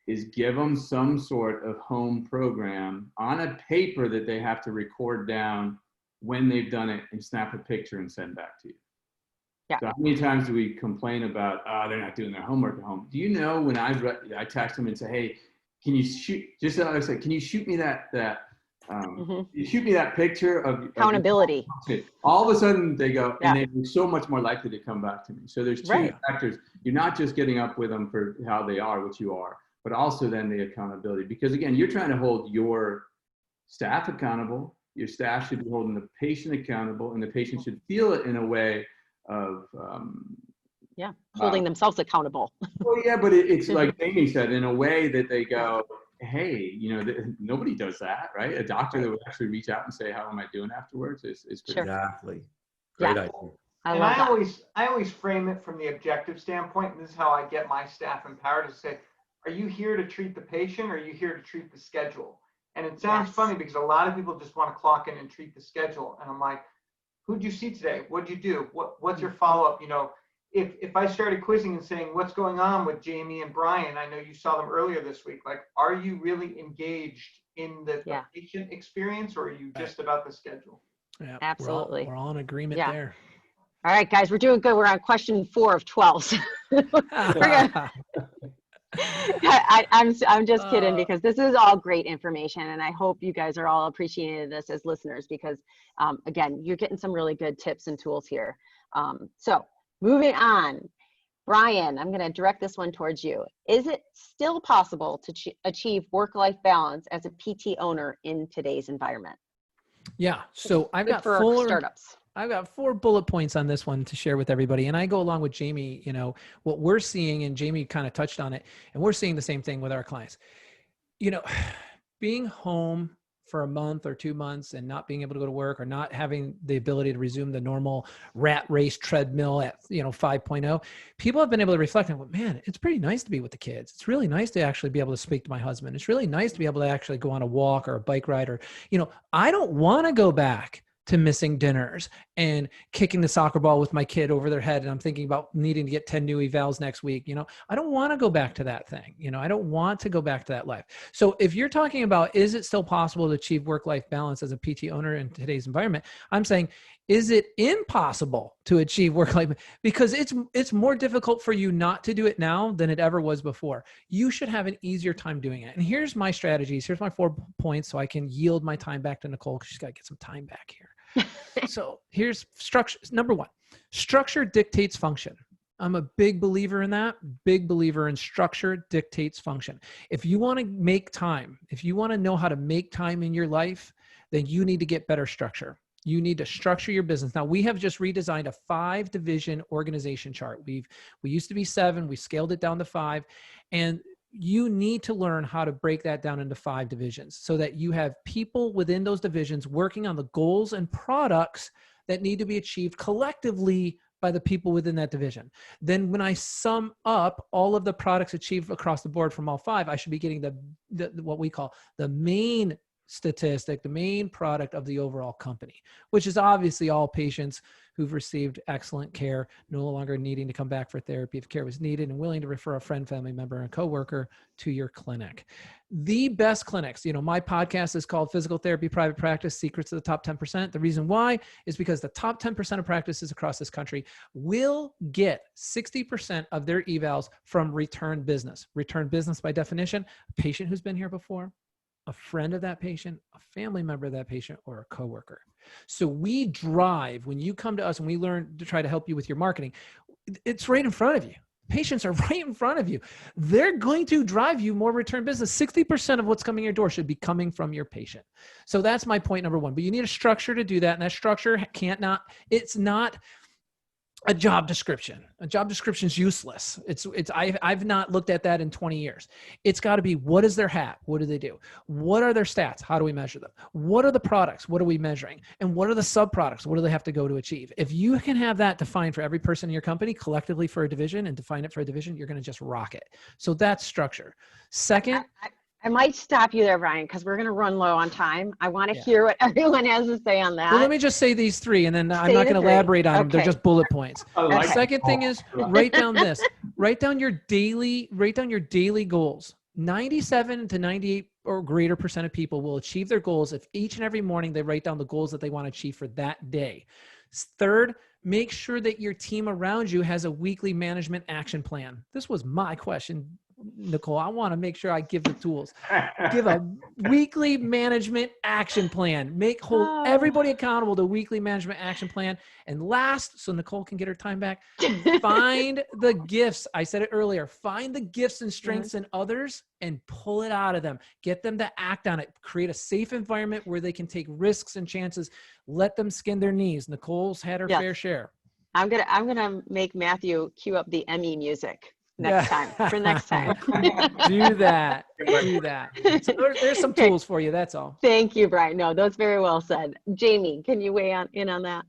[SPEAKER 5] is give them some sort of home program on a paper that they have to record down when they've done it and snap a picture and send back to you.
[SPEAKER 2] Yeah.
[SPEAKER 5] So how many times do we complain about, they're not doing their homework at home? Do you know when I text them and say, hey, can you shoot, just as I said, can you shoot me you shoot me that picture of
[SPEAKER 2] Accountability.
[SPEAKER 5] all of a sudden they go,
[SPEAKER 2] Yeah.
[SPEAKER 5] and they're so much more likely to come back to me. So there's two
[SPEAKER 2] Right.
[SPEAKER 5] factors. You're not just getting up with them for how they are, which you are, but also then the accountability. Because again, you're trying to hold your staff accountable. Your staff should be holding the patient accountable, and the patient should feel it in a way of
[SPEAKER 2] Holding themselves accountable.
[SPEAKER 5] well, yeah, but it's like Jamey said, in a way that they go, hey, nobody does that, right? A doctor that would actually reach out and say, how am I doing afterwards is pretty
[SPEAKER 2] Sure.
[SPEAKER 4] Exactly. Great idea.
[SPEAKER 2] I love that.
[SPEAKER 3] I always frame it from the objective standpoint, and this is how I get my staff empowered, to say, are you here to treat the patient, or are you here to treat the schedule? And it sounds
[SPEAKER 2] Yes.
[SPEAKER 3] funny because a lot of people just want to clock in and treat the schedule. And I'm like, who'd you see today? What'd you do? What's your follow-up? If I started quizzing and saying, what's going on with Jamey and Brian? I know you saw them earlier this week. Like, are you really engaged in the patient experience, or are you just about the schedule?
[SPEAKER 6] Yeah,
[SPEAKER 2] Absolutely.
[SPEAKER 6] We're all in agreement
[SPEAKER 2] Yeah.
[SPEAKER 6] there.
[SPEAKER 2] All right, guys, we're doing good. We're on question 4 of 12. So I'm just kidding, because this is all great information, and I hope you guys are all appreciating this as listeners, because again, you're getting some really good tips and tools here. So moving on, Brian, I'm going to direct this one towards you. Is it still possible to achieve work-life balance as a PT owner in today's environment?
[SPEAKER 6] Yeah. So I've got
[SPEAKER 2] for startups.
[SPEAKER 6] I've got 4 bullet points on this one to share with everybody. And I go along with Jamey, what we're seeing, and Jamey kind of touched on it, and we're seeing the same thing with our clients. Being home for a month or 2 months and not being able to go to work, or not having the ability to resume the normal rat race treadmill at 5.0, people have been able to reflect on, man, it's pretty nice to be with the kids. It's really nice to actually be able to speak to my husband. It's really nice to be able to actually go on a walk or a bike ride, or I don't want to go back to missing dinners and kicking the soccer ball with my kid over their head. And I'm thinking about needing to get 10 new evals next week. I don't want to go back to that thing. I don't want to go back to that life. So if you're talking about, is it still possible to achieve work-life balance as a PT owner in today's environment? I'm saying, is it impossible to achieve work-life? Because it's more difficult for you not to do it now than it ever was before. You should have an easier time doing it. And here's my strategies. Here's my 4 points, so I can yield my time back to Nicole, because she's got to get some time back here. So here's structure. Number 1, structure dictates function. I'm a big believer in that. Big believer in structure dictates function. If you want to make time, if you want to know how to make time in your life, then you need to get better structure. You need to structure your business. Now, we have just redesigned a 5-division organization chart. We used to be 7. We scaled it down to 5. And you need to learn how to break that down into 5 divisions, so that you have people within those divisions working on the goals and products that need to be achieved collectively by the people within that division. Then when I sum up all of the products achieved across the board from all 5, I should be getting the what we call the main statistic, the main product of the overall company, which is obviously all patients who've received excellent care, no longer needing to come back for therapy if care was needed, and willing to refer a friend, family member, and coworker to your clinic. The best clinics, my podcast is called Physical Therapy Private Practice, Secrets of the Top 10%. The reason why is because the top 10% of practices across this country will get 60% of their evals from return business. Return business, by definition, a patient who's been here before, a friend of that patient, a family member of that patient, or a coworker. So we drive, when you come to us and we learn to try to help you with your marketing, it's right in front of you. Patients are right in front of you. They're going to drive you more return business. 60% of what's coming your door should be coming from your patient. So that's my point number 1. But you need a structure to do that. And that structure it's not a job description. A job description is useless. I've not looked at that in 20 years. It's got to be, what is their hat? What do they do? What are their stats? How do we measure them? What are the products? What are we measuring? And what are the sub-products? What do they have to go to achieve? If you can have that defined for every person in your company, collectively for a division, and define it for a division, you're going to just rock it. So that's structure. Second,
[SPEAKER 2] I might stop you there, Brian, because we're going to run low on time. I want to hear what everyone has to say on that.
[SPEAKER 6] Well, let me just say these 3, and then I'm not going to elaborate on them. They're just bullet points. The second thing is, write down this. Write down your daily goals. 97 to 98 or greater % of people will achieve their goals if each and every morning they write down the goals that they want to achieve for that day. Third, make sure that your team around you has a weekly management action plan. This was my question, Nicole. I want to make sure I give the tools. Give a weekly management action plan. Hold everybody accountable to a weekly management action plan. And last, so Nicole can get her time back, find the gifts. I said it earlier. Find the gifts and strengths in others and pull it out of them. Get them to act on it. Create a safe environment where they can take risks and chances. Let them skin their knees. Nicole's had her fair share.
[SPEAKER 2] I'm gonna make Matthew cue up the Emmy music next time.
[SPEAKER 6] Do that. So there's some tools for you. That's all.
[SPEAKER 2] Thank you, Brian. No, that's very well said. Jamey, can you weigh in on that?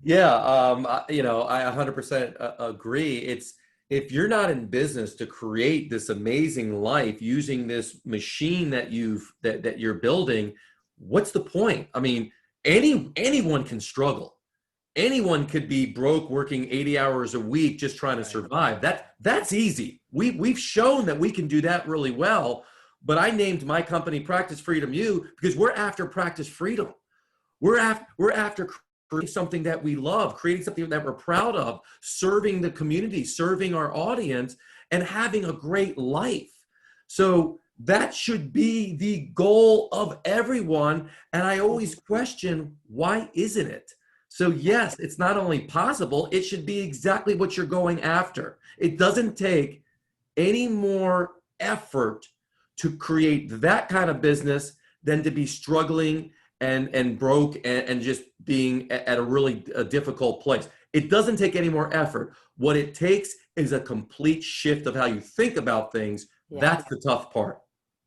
[SPEAKER 4] Yeah, I 100% agree. It's, if you're not in business to create this amazing life using this machine that you're building, what's the point? I mean, anyone can struggle. Anyone could be broke working 80 hours a week just trying to survive. That's easy. We've shown that we can do that really well. But I named my company Practice Freedom U because we're after practice freedom. We're after creating something that we love, creating something that we're proud of, serving the community, serving our audience, and having a great life. So that should be the goal of everyone. And I always question, why isn't it? So yes, it's not only possible, it should be exactly what you're going after. It doesn't take any more effort to create that kind of business than to be struggling and broke and just being at a really difficult place. It doesn't take any more effort. What it takes is a complete shift of how you think about things. Yeah. That's the tough part.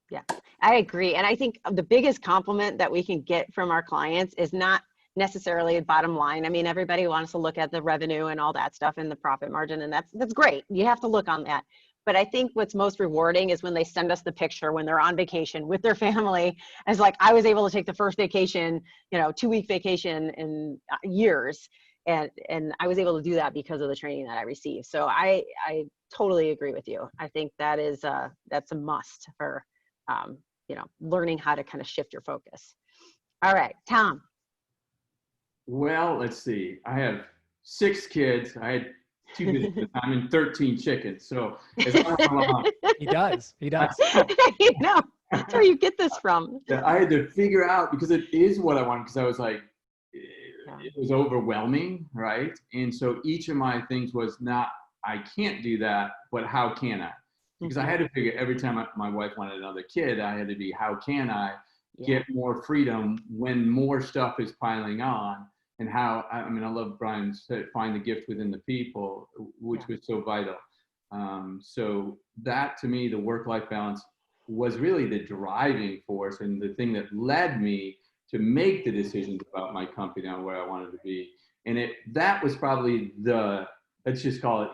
[SPEAKER 2] Yeah, I agree. And I think the biggest compliment that we can get from our clients is not necessarily a bottom line. I mean, everybody wants to look at the revenue and all that stuff and the profit margin, and that's great. You have to look on that. But I think what's most rewarding is when they send us the picture when they're on vacation with their family. It's like, I was able to take the first vacation, 2-week vacation in years. And I was able to do that because of the training that I received. So I totally agree with you. I think that's a must for, learning how to kind of shift your focus. All right, Tom.
[SPEAKER 5] Well, let's see. I have 6 kids. I had 2 businesses. I'm in 13 chickens. So it's
[SPEAKER 6] He does.
[SPEAKER 2] That's where you get this from.
[SPEAKER 5] I had to figure out, because it is what I wanted, because I was like, it was overwhelming, right? And so each of my things was not, I can't do that, but how can I? Because I had to figure, every time my wife wanted another kid, I had to be, how can I get more freedom when more stuff is piling on? And how, I love Brian said, find the gift within the people, which was so vital. So that, to me, the work-life balance was really the driving force and the thing that led me to make the decisions about my company and where I wanted to be. And that was probably let's just call it,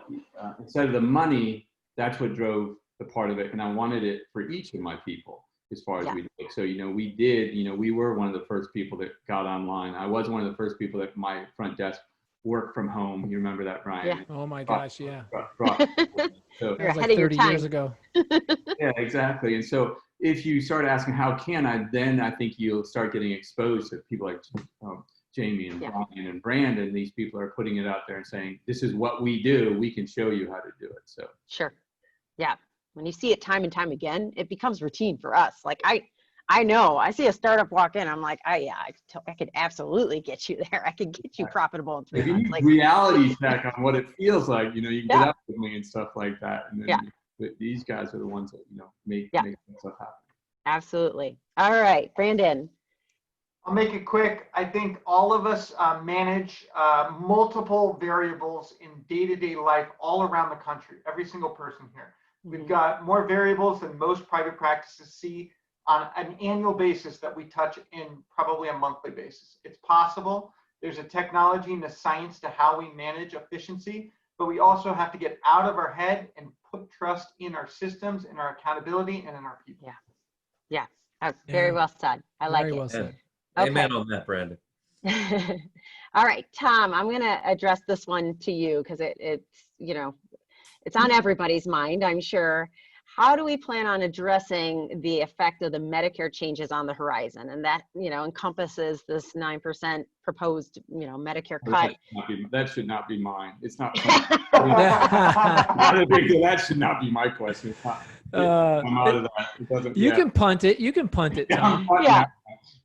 [SPEAKER 5] instead of the money, that's what drove the part of it. And I wanted it for each of my people as far as we did. So, we were one of the first people that got online. I was one of the first people that my front desk worked from home. You remember that, Brian?
[SPEAKER 2] Yeah.
[SPEAKER 6] Oh my gosh, yeah.
[SPEAKER 5] So,
[SPEAKER 6] That was
[SPEAKER 2] ahead of your
[SPEAKER 6] 30
[SPEAKER 2] time.
[SPEAKER 6] years ago.
[SPEAKER 5] yeah, exactly. And so if you start asking, how can I, then I think you'll start getting exposed to people like Jamey and Brian and Brandon. These people are putting it out there and saying, this is what we do. We can show you how to do it. So
[SPEAKER 2] Sure. Yeah. When you see it time and time again, it becomes routine for us. Like I know, I see a startup walk in, I'm like, I could absolutely get you there. I could get you profitable in 3
[SPEAKER 5] if you
[SPEAKER 2] months.
[SPEAKER 5] need
[SPEAKER 2] Like,
[SPEAKER 5] reality check on what it feels like, you can get up with me and stuff like that. And then these guys are the ones that, make that stuff happen.
[SPEAKER 2] absolutely. All right, Brandon.
[SPEAKER 3] I'll make it quick. I think all of us manage multiple variables in day-to-day life all around the country, every single person here. We've got more variables than most private practices see on an annual basis that we touch in probably a monthly basis. It's possible. There's a technology and a science to how we manage efficiency, but we also have to get out of our head and put trust in our systems, in our accountability, and in our people.
[SPEAKER 2] Yeah. Very well said. I like it.
[SPEAKER 6] Very well said.
[SPEAKER 4] Amen on that, Brandon.
[SPEAKER 2] All right, Tom, I'm going to address this one to you because it's on everybody's mind, I'm sure. How do we plan on addressing the effect of the Medicare changes on the horizon? And that, encompasses this 9% proposed, Medicare cut.
[SPEAKER 5] That should not be mine. It's not. That should not be my question. I'm out of that. It doesn't.
[SPEAKER 6] You can punt it. You can punt it, Tom.
[SPEAKER 2] Yeah.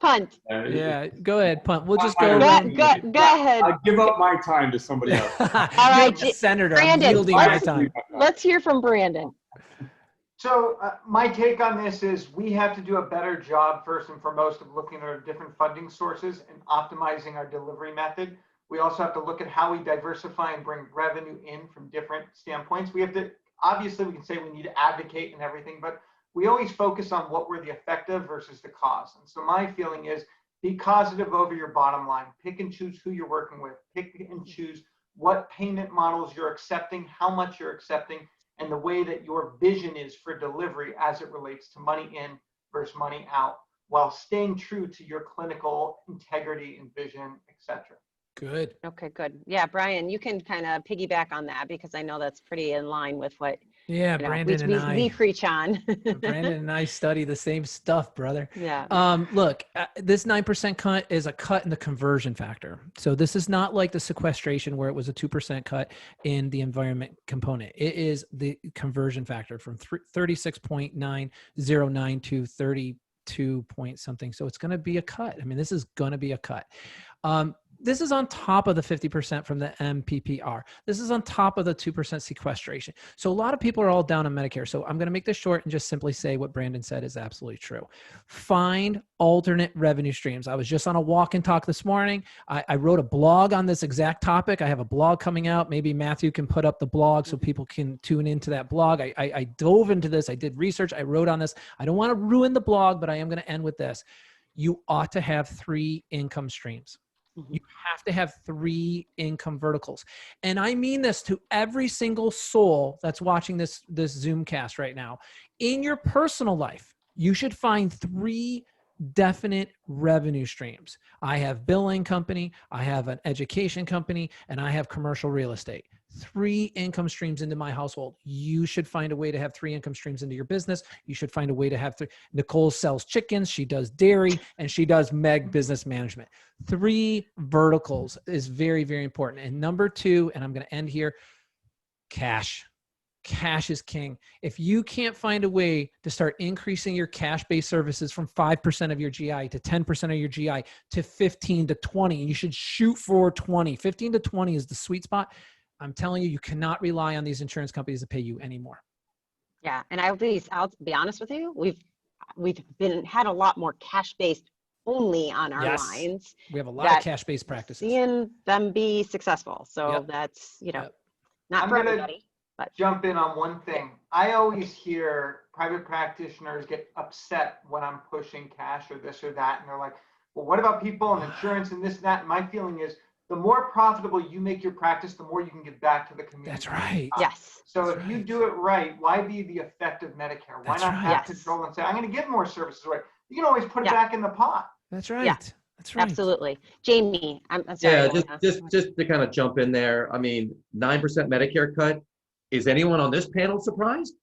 [SPEAKER 2] Punt.
[SPEAKER 6] Yeah, go ahead, punt. We'll just
[SPEAKER 2] Go
[SPEAKER 6] go.
[SPEAKER 2] ahead.
[SPEAKER 5] I give up my time to somebody else.
[SPEAKER 2] All right,
[SPEAKER 6] Senator,
[SPEAKER 2] Brandon,
[SPEAKER 6] I'm yielding my time.
[SPEAKER 2] Let's hear from Brandon.
[SPEAKER 3] So my take on this is we have to do a better job, first and foremost, of looking at our different funding sources and optimizing our delivery method. We also have to look at how we diversify and bring revenue in from different standpoints. We have to, obviously, we can say we need to advocate and everything, but we always focus on what we're the effective versus the cause. And so my feeling is be causative over your bottom line. Pick and choose who you're working with. Pick and choose what payment models you're accepting, how much you're accepting, and the way that your vision is for delivery as it relates to money in versus money out, while staying true to your clinical integrity and vision, etc.
[SPEAKER 6] Good.
[SPEAKER 2] Okay, good. Yeah, Brian, you can kind of piggyback on that because I know that's pretty in line with what
[SPEAKER 6] Brandon
[SPEAKER 2] we preach on.
[SPEAKER 6] Brandon and I study the same stuff, brother.
[SPEAKER 2] Yeah.
[SPEAKER 6] Look, this 9% cut is a cut in the conversion factor. So this is not like the sequestration where it was a 2% cut in the environment component. It is the conversion factor from 36.909 to 32 point something. So it's going to be a cut. I mean, this is going to be a cut. This is on top of the 50% from the MPPR. This is on top of the 2% sequestration. So a lot of people are all down on Medicare. So I'm going to make this short and just simply say what Brandon said is absolutely true. Find alternate revenue streams. I was just on a walk and talk this morning. I wrote a blog on this exact topic. I have a blog coming out. Maybe Matthew can put up the blog so people can tune into that blog. I dove into this. I did research. I wrote on this. I don't want to ruin the blog, but I am going to end with this. You ought to have 3 income streams. You have to have 3 income verticals. And I mean this to every single soul that's watching this Zoomcast right now. In your personal life, you should find 3 definite revenue streams. I have billing company, I have an education company, and I have commercial real estate. 3 income streams into my household. You should find a way to have 3 income streams into your business. You should find a way to have 3. Nicole sells chickens, she does dairy, and she does Meg business management. 3 verticals is very, very important. And number 2, and I'm going to end here, cash. Cash is king. If you can't find a way to start increasing your cash-based services from 5% of your GI to 10% of your GI to 15 to 20, and you should shoot for 20. 15 to 20 is the sweet spot. I'm telling you, you cannot rely on these insurance companies to pay you anymore.
[SPEAKER 2] Yeah, and I'll be honest with you. We've had a lot more cash-based only on our lines.
[SPEAKER 6] We have a lot of cash-based practices.
[SPEAKER 2] Seeing them be successful. So that's, not for everybody. But
[SPEAKER 3] jump in on one thing. I always hear private practitioners get upset when I'm pushing cash or this or that. And they're like, well, what about people and insurance and this and that? And my feeling is the more profitable you make your practice, the more you can give back to the community.
[SPEAKER 6] That's right.
[SPEAKER 2] Yes.
[SPEAKER 3] So
[SPEAKER 6] That's
[SPEAKER 3] if you
[SPEAKER 6] right.
[SPEAKER 3] do it right, why be the effect of Medicare? Why
[SPEAKER 6] That's
[SPEAKER 3] not
[SPEAKER 6] right.
[SPEAKER 3] have
[SPEAKER 2] Yes.
[SPEAKER 3] control and say, I'm going to give more services away? You can always put it
[SPEAKER 2] Yeah.
[SPEAKER 3] back in the pot.
[SPEAKER 6] That's right. That's right.
[SPEAKER 2] Absolutely. Jamey, I'm sorry.
[SPEAKER 4] Yeah,
[SPEAKER 2] Elena.
[SPEAKER 4] just to kind of jump in there. I mean, 9% Medicare cut. Is anyone on this panel surprised?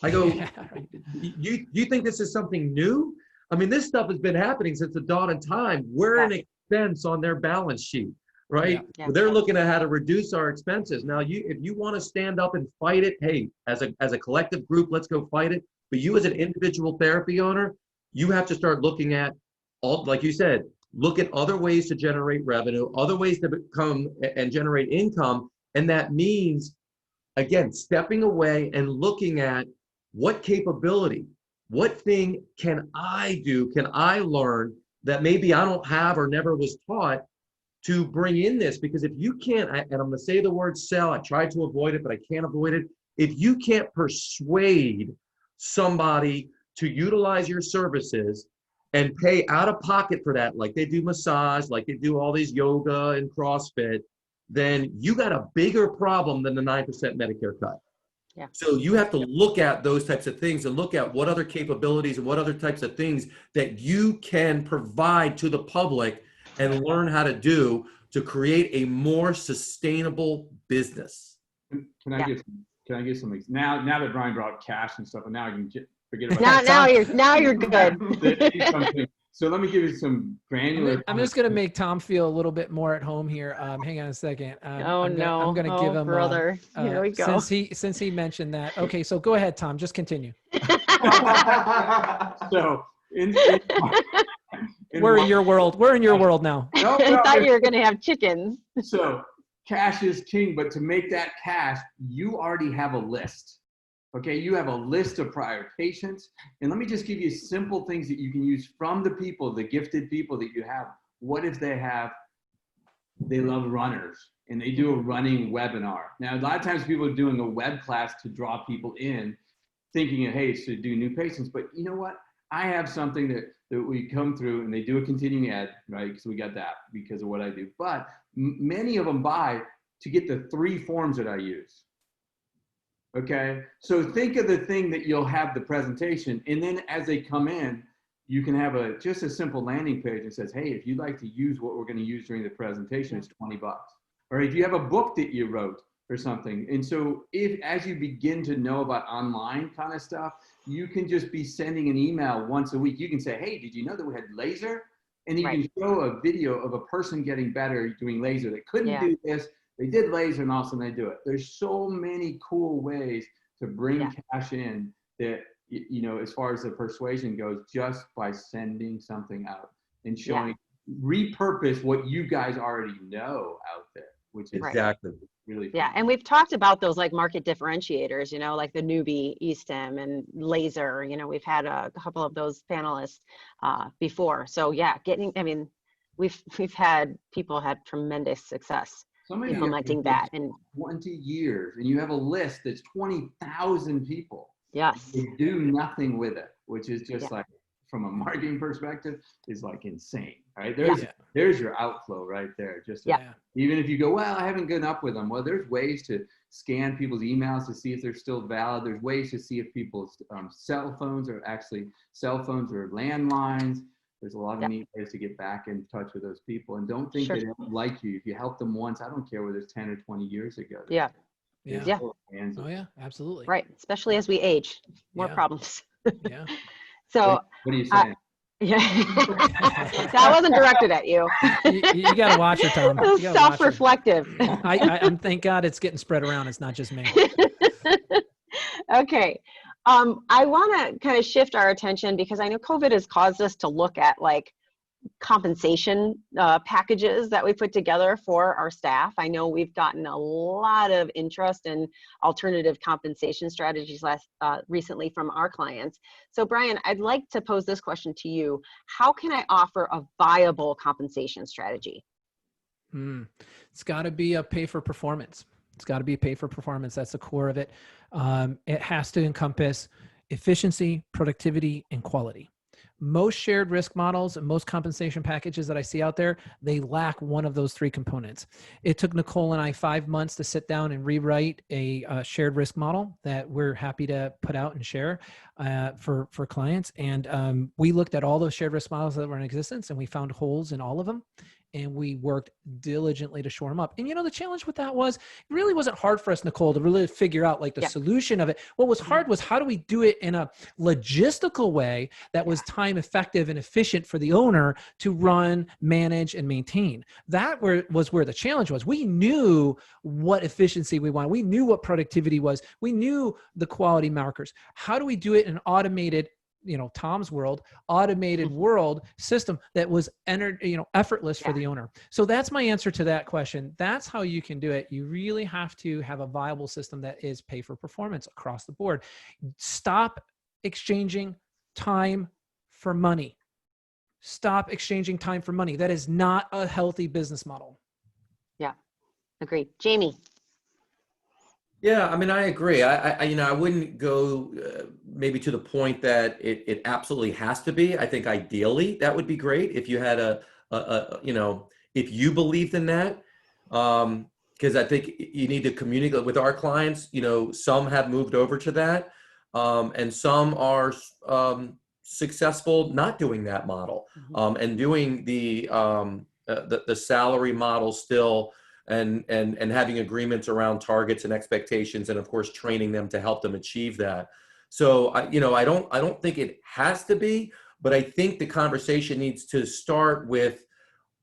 [SPEAKER 4] I go,
[SPEAKER 6] Yeah, right.
[SPEAKER 4] you think this is something new? I mean, this stuff has been happening since the dawn of time. We're an expense on their balance sheet, right?
[SPEAKER 2] Yeah.
[SPEAKER 4] They're looking at how to reduce our expenses. Now, if you want to stand up and fight it, hey, as a collective group, let's go fight it. But you as an individual therapy owner, you have to start looking at all, like you said, look at other ways to generate revenue, other ways to become and generate income. And that means, again, stepping away and looking at what capability, what thing can I do, can I learn that maybe I don't have or never was taught to bring in this? Because if you can't, and I'm going to say the word sell, I try to avoid it, but I can't avoid it. If you can't persuade somebody to utilize your services and pay out of pocket for that, like they do massage, like they do all these yoga and CrossFit, then you got a bigger problem than the 9% Medicare cut.
[SPEAKER 2] Yeah.
[SPEAKER 4] So you have to look at those types of things and look at what other capabilities and what other types of things that you can provide to the public and learn how to do to create a more sustainable business.
[SPEAKER 5] Can I get some now that Brian brought up cash and stuff, and now I can forget about
[SPEAKER 2] Now you're good.
[SPEAKER 5] So let me give you some granular.
[SPEAKER 6] I'm just going to make Tom feel a little bit more at home here. Hang on a second. I'm going to give him
[SPEAKER 2] brother. Here we go.
[SPEAKER 6] Since he mentioned that. Okay, so go ahead, Tom. Just continue.
[SPEAKER 5] So
[SPEAKER 6] we're in your world. We're in your world now.
[SPEAKER 2] I thought you were going to have chickens.
[SPEAKER 5] So cash is king, but to make that cash, you already have a list. Okay, you have a list of prior patients. And let me just give you simple things that you can use from the people, the gifted people that you have. What if they love runners and they do a running webinar? Now, a lot of times people are doing a web class to draw people in thinking, hey, it's to do new patients. But you know what? I have something that we come through and they do a continuing ed, right? Because we got that because of what I do. But many of them buy to get the 3 forms that I use. Okay, so think of the thing that you'll have the presentation, and then as they come in, you can have just a simple landing page that says, hey, if you'd like to use what we're going to use during the presentation, it's $20. Or if you have a book that you wrote or something. And so as you begin to know about online kind of stuff, you can just be sending an email once a week. You can say, hey, did you know that we had laser? And you can show a video of a person getting better doing laser that couldn't do this. They did laser and all of a sudden they do it. There's so many cool ways to bring cash in that, you know, as far as the persuasion goes, just by sending something out and showing, repurpose what you guys already know out there, which is
[SPEAKER 4] exactly
[SPEAKER 5] really
[SPEAKER 2] fun. And we've talked about those like market differentiators, you know, like the newbie, eSTEM and laser, you know, we've had a couple of those panelists before. So we've had people had tremendous success implementing that in
[SPEAKER 5] 20 years, and you have a list that's 20,000 people.
[SPEAKER 2] Yes.
[SPEAKER 5] They do nothing with it, which is just like, from a marketing perspective, is like insane, right? There's your outflow right there. Even if you go, well, I haven't gone up with them. Well, there's ways to scan people's emails to see if they're still valid. There's ways to see if people's cell phones are actually cell phones or landlines. There's a lot of neat ways to get back in touch with those people. And don't think they don't like you. If you help them once, I don't care whether it's 10 or 20 years ago.
[SPEAKER 6] Oh yeah, absolutely.
[SPEAKER 2] Right. Especially as we age, more problems.
[SPEAKER 6] Yeah.
[SPEAKER 2] So
[SPEAKER 5] what are you saying?
[SPEAKER 2] That wasn't directed at you.
[SPEAKER 6] You got to watch her, Tom.
[SPEAKER 2] Self-reflective.
[SPEAKER 6] I'm thank God it's getting spread around. It's not just me.
[SPEAKER 2] Okay. I want to kind of shift our attention because I know COVID has caused us to look at like compensation packages that we put together for our staff. I know we've gotten a lot of interest in alternative compensation strategies recently from our clients. So Brian, I'd like to pose this question to you. How can I offer a viable compensation strategy?
[SPEAKER 6] It's got to be a pay for performance. It's got to be pay for performance. That's the core of it. It has to encompass efficiency, productivity, and quality. Most shared risk models and most compensation packages that I see out there, they lack one of those three components. It took Nicole and I 5 months to sit down and rewrite a shared risk model that we're happy to put out and share for clients. And we looked at all those shared risk models that were in existence, and we found holes in all of them. And we worked diligently to shore them up. And the challenge with that was, it really wasn't hard for us, Nicole, to really figure out like the solution of it. What was hard was, how do we do it in a logistical way that was time effective and efficient for the owner to run, manage, and maintain? That was where the challenge was. We knew what efficiency we wanted. We knew what productivity was. We knew the quality markers. How do we do it in an automated, Tom's world, automated world system that was effortless for the owner? So that's my answer to that question. That's how you can do it. You really have to have a viable system that is pay for performance across the board. Stop exchanging time for money. Stop exchanging time for money. That is not a healthy business model.
[SPEAKER 2] Yeah, agreed. Jamey.
[SPEAKER 4] Yeah, I mean, I agree. I wouldn't go maybe to the point that it absolutely has to be. I think ideally that would be great if you had if you believed in that. Because I think you need to communicate with our clients. Some have moved over to that, and some are successful not doing that model, and doing the salary model still. And having agreements around targets and expectations, and of course training them to help them achieve that. So I don't think it has to be, but I think the conversation needs to start with,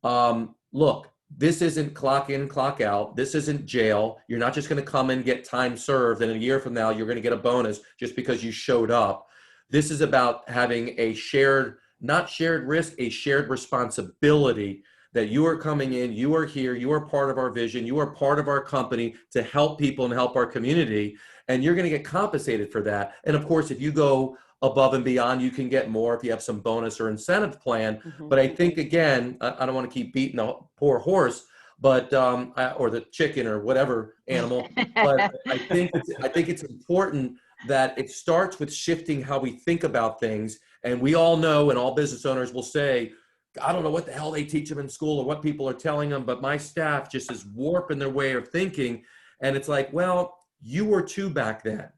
[SPEAKER 4] look, this isn't clock in, clock out. This isn't jail. You're not just going to come and get time served, and a year from now you're going to get a bonus just because you showed up. This is about having a not shared risk, a shared responsibility. That you are coming in, you are here, you are part of our vision, you are part of our company to help people and help our community, and you're going to get compensated for that. And of course, if you go above and beyond, you can get more if you have some bonus or incentive plan. But I think, again, I don't want to keep beating the poor horse, but or the chicken or whatever animal. But I think it's important that it starts with shifting how we think about things. And we all know, and all business owners will say, I don't know what the hell they teach them in school or what people are telling them, but my staff just is warping their way of thinking. And it's like, well, you were too back then.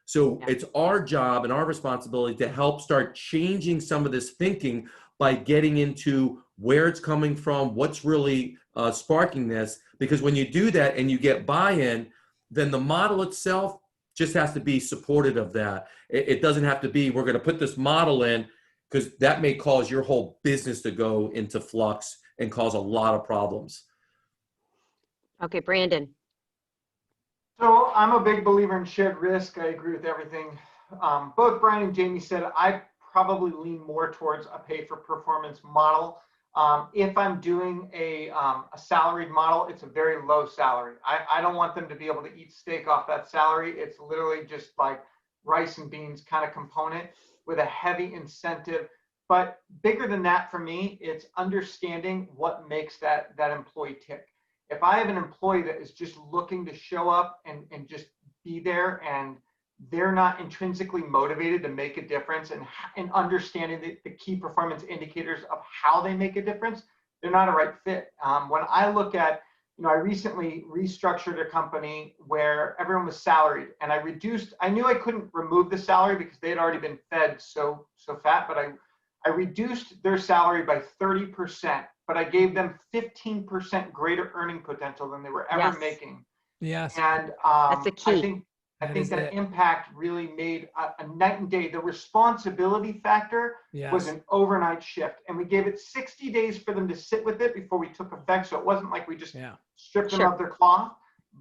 [SPEAKER 4] So it's our job and our responsibility to help start changing some of this thinking by getting into where it's coming from, what's really sparking this. Because when you do that and you get buy-in, then the model itself just has to be supportive of that. It doesn't have to be, we're going to put this model in, because that may cause your whole business to go into flux and cause a lot of problems.
[SPEAKER 2] Okay, Brandon.
[SPEAKER 3] So I'm a big believer in shared risk. I agree with everything both Brian and Jamey said. I probably lean more towards a pay for performance model. If I'm doing a salaried model, it's a very low salary. I don't want them to be able to eat steak off that salary. It's literally just like rice and beans kind of component with a heavy incentive. But bigger than that for me, it's understanding what makes that employee tick. If I have an employee that is just looking to show up and just be there, and they're not intrinsically motivated to make a difference and understanding the key performance indicators of how they make a difference, they're not a right fit. When I look at, I recently restructured a company where everyone was salaried, and I knew I couldn't remove the salary because they had already been fed so fat, but I reduced their salary by 30%, but I gave them 15% greater earning potential than they were ever making.
[SPEAKER 6] Yes.
[SPEAKER 3] And
[SPEAKER 2] that's the key.
[SPEAKER 3] I think that impact really made a night and day. The responsibility factor was an overnight shift, and we gave it 60 days for them to sit with it before we took effect. So it wasn't like we just stripped them of their cloth,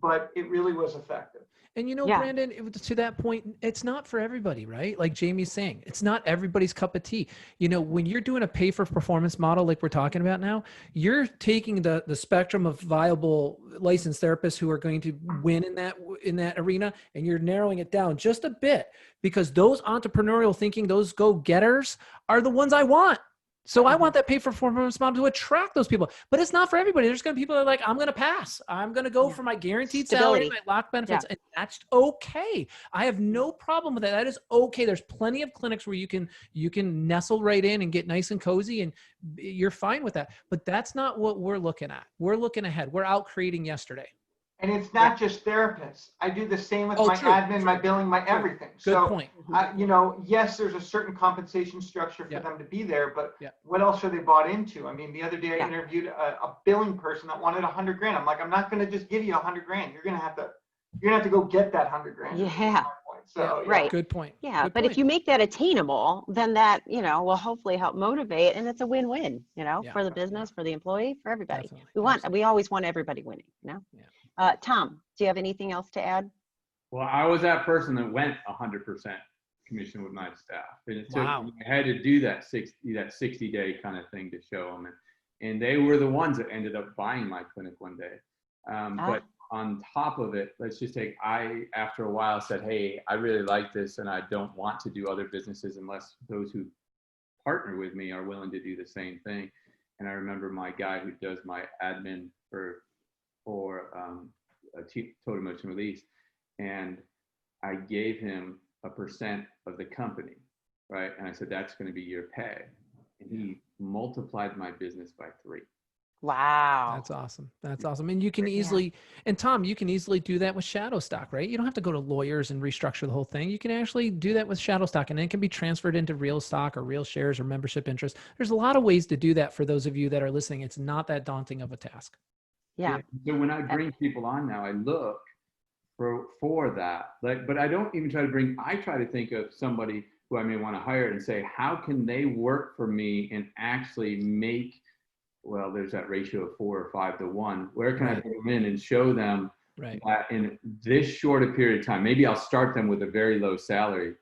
[SPEAKER 3] but it really was effective.
[SPEAKER 6] And Brandon, to that point, it's not for everybody, right? Like Jamey's saying, it's not everybody's cup of tea. When you're doing a pay for performance model like we're talking about now, you're taking the spectrum of viable licensed therapists who are going to win in that arena, and you're narrowing it down just a bit, because those entrepreneurial thinking, those go-getters are the ones I want. So I want that pay for performance model to attract those people, but it's not for everybody. There's going to be people that are like, I'm going to pass. I'm going to go for my guaranteed salary,
[SPEAKER 2] Stability.
[SPEAKER 6] my locked benefits, and that's okay. I have no problem with that. That is okay. There's plenty of clinics where you can nestle right in and get nice and cozy, and you're fine with that. But that's not what we're looking at. We're looking ahead. We're out creating yesterday.
[SPEAKER 3] And it's not just therapists. I do the same with
[SPEAKER 6] Oh,
[SPEAKER 3] my
[SPEAKER 6] true,
[SPEAKER 3] admin,
[SPEAKER 6] true.
[SPEAKER 3] my billing, my everything.
[SPEAKER 6] Good
[SPEAKER 3] So,
[SPEAKER 6] point.
[SPEAKER 3] you know, yes, there's a certain compensation structure for
[SPEAKER 6] Yeah.
[SPEAKER 3] them to be there, but
[SPEAKER 6] Yeah.
[SPEAKER 3] what else are they bought into? I mean, the other day I
[SPEAKER 2] Yeah.
[SPEAKER 3] interviewed a billing person that wanted 100 grand. I'm like, I'm not going to just give you 100 grand. You're going to have to go get that 100 grand.
[SPEAKER 2] Yeah.
[SPEAKER 3] So, yeah.
[SPEAKER 2] Right.
[SPEAKER 6] Good point.
[SPEAKER 2] Yeah,
[SPEAKER 6] Good
[SPEAKER 2] but if
[SPEAKER 6] point.
[SPEAKER 2] you make that attainable, then that, will hopefully help motivate, and it's a win-win,
[SPEAKER 6] Yeah.
[SPEAKER 2] for the business, for the employee, for everybody.
[SPEAKER 6] Definitely.
[SPEAKER 2] We always want everybody winning,
[SPEAKER 6] Yeah.
[SPEAKER 2] Tom, do you have anything else to add?
[SPEAKER 5] Well, I was that person that went 100% commission with my staff, and it took,
[SPEAKER 6] Wow.
[SPEAKER 5] I had to do that 60-day kind of thing to show them, and they were the ones that ended up buying my clinic one day. But on top of it, let's just take, after a while said, hey, I really like this, and I don't want to do other businesses unless those who partner with me are willing to do the same thing. And I remember my guy who does my admin for a total motion release, and I gave him a percent of the company, right? And I said, that's going to be your pay. And he multiplied my business by 3.
[SPEAKER 2] Wow.
[SPEAKER 6] That's awesome. That's awesome. And you can easily, and Tom, you can easily do that with shadow stock, right? You don't have to go to lawyers and restructure the whole thing. You can actually do that with shadow stock, and it can be transferred into real stock or real shares or membership interest. There's a lot of ways to do that for those of you that are listening. It's not that daunting of a task.
[SPEAKER 2] Yeah.
[SPEAKER 5] So when I bring people on now, I look for that. But I don't even try to I try to think of somebody who I may want to hire and say, how can they work for me and actually make, well, there's that ratio of 4 or 5 to 1. Where can I bring them in and show them that in this short a period of time, maybe I'll start them with a very low salary,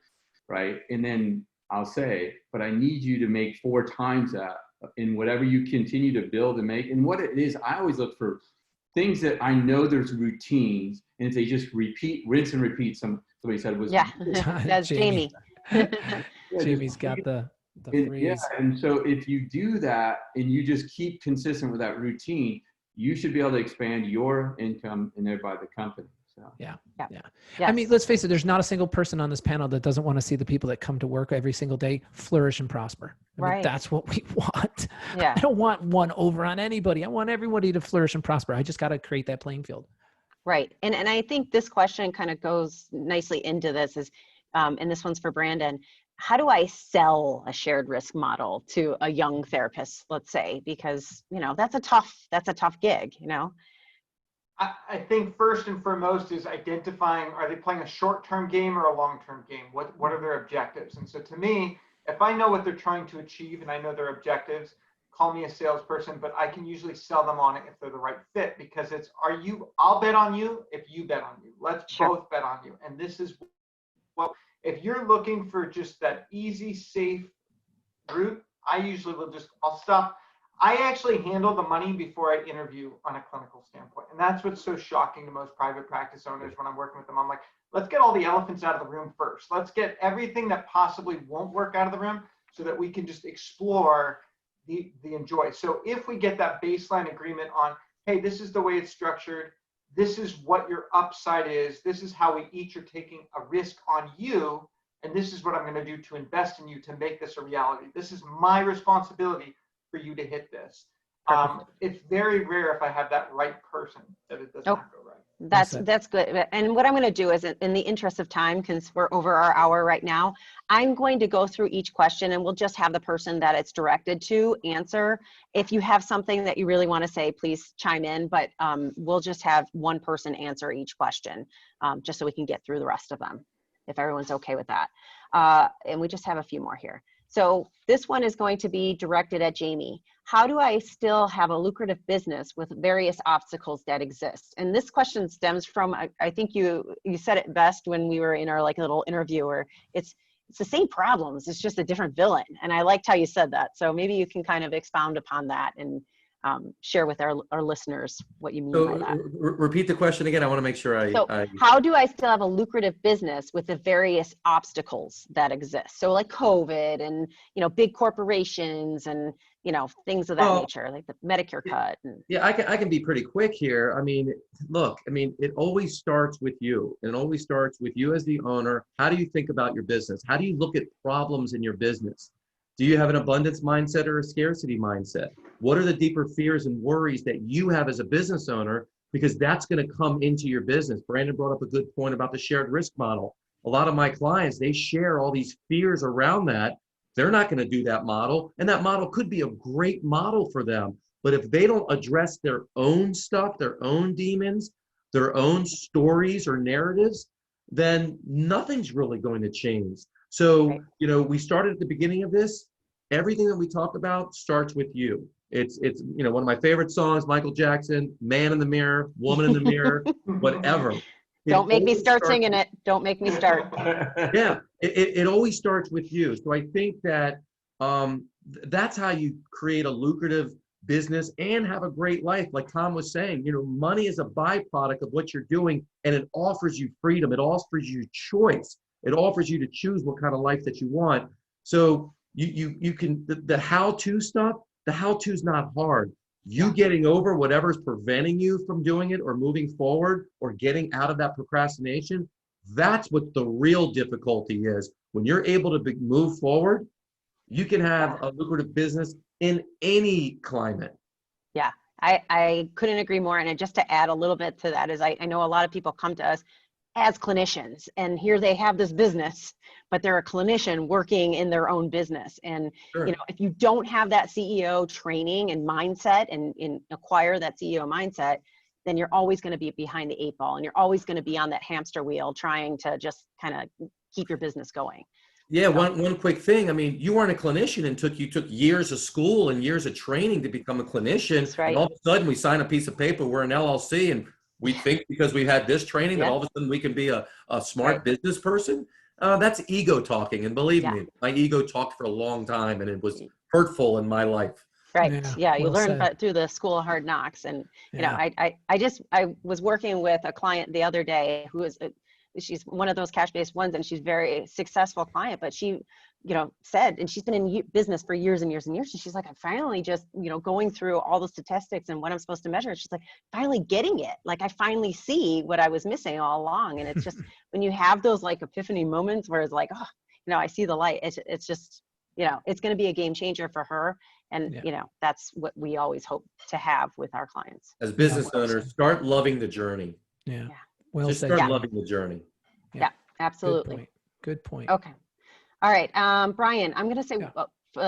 [SPEAKER 5] right? And then I'll say, but I need you to make 4 times that in whatever you continue to build and make. And what it is, I always look for things that I know there's routines, and if they just rinse and repeat. Somebody said was
[SPEAKER 2] That's Jamey.
[SPEAKER 6] Jamey's got the freeze.
[SPEAKER 5] Yeah, and so if you do that and you just keep consistent with that routine, you should be able to expand your income and thereby the company. So
[SPEAKER 6] Yeah.
[SPEAKER 2] Yes.
[SPEAKER 6] I mean, let's face it, there's not a single person on this panel that doesn't want to see the people that come to work every single day flourish and prosper. I mean,
[SPEAKER 2] Right.
[SPEAKER 6] that's what we want.
[SPEAKER 2] Yeah.
[SPEAKER 6] I don't want one over on anybody. I want everybody to flourish and prosper. I just got to create that playing field.
[SPEAKER 2] Right. And I think this question kind of goes nicely into this and this one's for Brandon. How do I sell a shared risk model to a young therapist, let's say, because, that's a tough gig,
[SPEAKER 3] I think first and foremost is identifying, are they playing a short-term game or a long-term game? What are their objectives? And so to me, if I know what they're trying to achieve and I know their objectives, call me a salesperson, but I can usually sell them on it if they're the right fit, because I'll bet on you if you bet on you. Let's both bet on you. And this is if you're looking for just that easy, safe route, I usually I'll stop. I actually handle the money before I interview on a clinical standpoint. And that's what's so shocking to most private practice owners when I'm working with them. I'm like, let's get all the elephants out of the room first. Let's get everything that possibly won't work out of the room so that we can just explore the enjoy. So if we get that baseline agreement on, hey, this is the way it's structured, this is what your upside is, this is how we each are taking a risk on you, and this is what I'm going to do to invest in you to make this a reality. This is my responsibility for you to hit this. It's very rare if I have that right person that it does not go right.
[SPEAKER 2] That's good. And what I'm going to do is, in the interest of time, because we're over our hour right now, I'm going to go through each question and we'll just have the person that it's directed to answer. If you have something that you really want to say, please chime in, but we'll just have one person answer each question just so we can get through the rest of them, if everyone's okay with that. And we just have a few more here. So this one is going to be directed at Jamey. How do I still have a lucrative business with various obstacles that exist? And this question stems from, I think you said it best when we were in our little interview, where it's the same problems, it's just a different villain. And I liked how you said that. So maybe you can kind of expound upon that and share with our listeners what you mean
[SPEAKER 4] So
[SPEAKER 2] by that.
[SPEAKER 4] repeat the question again. I want to make sure
[SPEAKER 2] So how do I still have a lucrative business with the various obstacles that exist? So like COVID and, big corporations and, things of that nature, like the Medicare cut. And,
[SPEAKER 4] yeah, I can be pretty quick here. I mean, look, it always starts with you. It always starts with you as the owner. How do you think about your business? How do you look at problems in your business? Do you have an abundance mindset or a scarcity mindset? What are the deeper fears and worries that you have as a business owner? Because that's going to come into your business. Brandon brought up a good point about the shared risk model. A lot of my clients, they share all these fears around that. They're not going to do that model. And that model could be a great model for them. But if they don't address their own stuff, their own demons, their own stories or narratives, then nothing's really going to change. So, we started at the beginning of this. Everything that we talk about starts with you. It's one of my favorite songs, Michael Jackson, Man in the Mirror, Woman in the Mirror, whatever.
[SPEAKER 2] Don't make me start singing it. Don't make me start.
[SPEAKER 4] Yeah, it always starts with you. So I think that that's how you create a lucrative business and have a great life. Like Tom was saying, money is a byproduct of what you're doing, and it offers you freedom. It offers you choice. It offers you to choose what kind of life that you want. So you can, the how-to stuff, the how-to's not hard. You getting over whatever's preventing you from doing it or moving forward or getting out of that procrastination, that's what the real difficulty is. When you're able to move forward, you can have a lucrative business in any climate.
[SPEAKER 2] Yeah, I couldn't agree more. And just to add a little bit to that is I know a lot of people come to us as clinicians, and here they have this business, but they're a clinician working in their own business. And if you don't have that CEO training and mindset and acquire that CEO mindset, then you're always going to be behind the 8 ball, and you're always going to be on that hamster wheel trying to just kind of keep your business going.
[SPEAKER 4] Yeah, one quick thing. You weren't a clinician and you took years of school and years of training to become a clinician.
[SPEAKER 2] That's right.
[SPEAKER 4] And all of a sudden we sign a piece of paper, we're an LLC, and we think because we've had this training that all of a sudden we can be a smart business person. That's ego talking. And believe me, my ego talked for a long time, and it was hurtful in my life.
[SPEAKER 2] Right. Yeah. You
[SPEAKER 6] Well
[SPEAKER 2] learn
[SPEAKER 6] said.
[SPEAKER 2] through the school of hard knocks. And, I was working with a client the other day who is, she's one of those cash-based ones, and she's very successful client, but she, said, and she's been in business for years and years and years. And she's like, I finally just, going through all the statistics and what I'm supposed to measure. She's like, finally getting it. Like, I finally see what I was missing all along. And it's just, when you have those like epiphany moments where it's like, oh, I see the light. It's just, it's going to be a game changer for her. And, that's what we always hope to have with our clients.
[SPEAKER 4] As business owners, start loving the journey.
[SPEAKER 6] Yeah. Well
[SPEAKER 4] Just
[SPEAKER 6] said.
[SPEAKER 4] start loving the journey.
[SPEAKER 2] Yeah, absolutely.
[SPEAKER 6] Good point.
[SPEAKER 2] Okay. All right. Brian, I'm going to say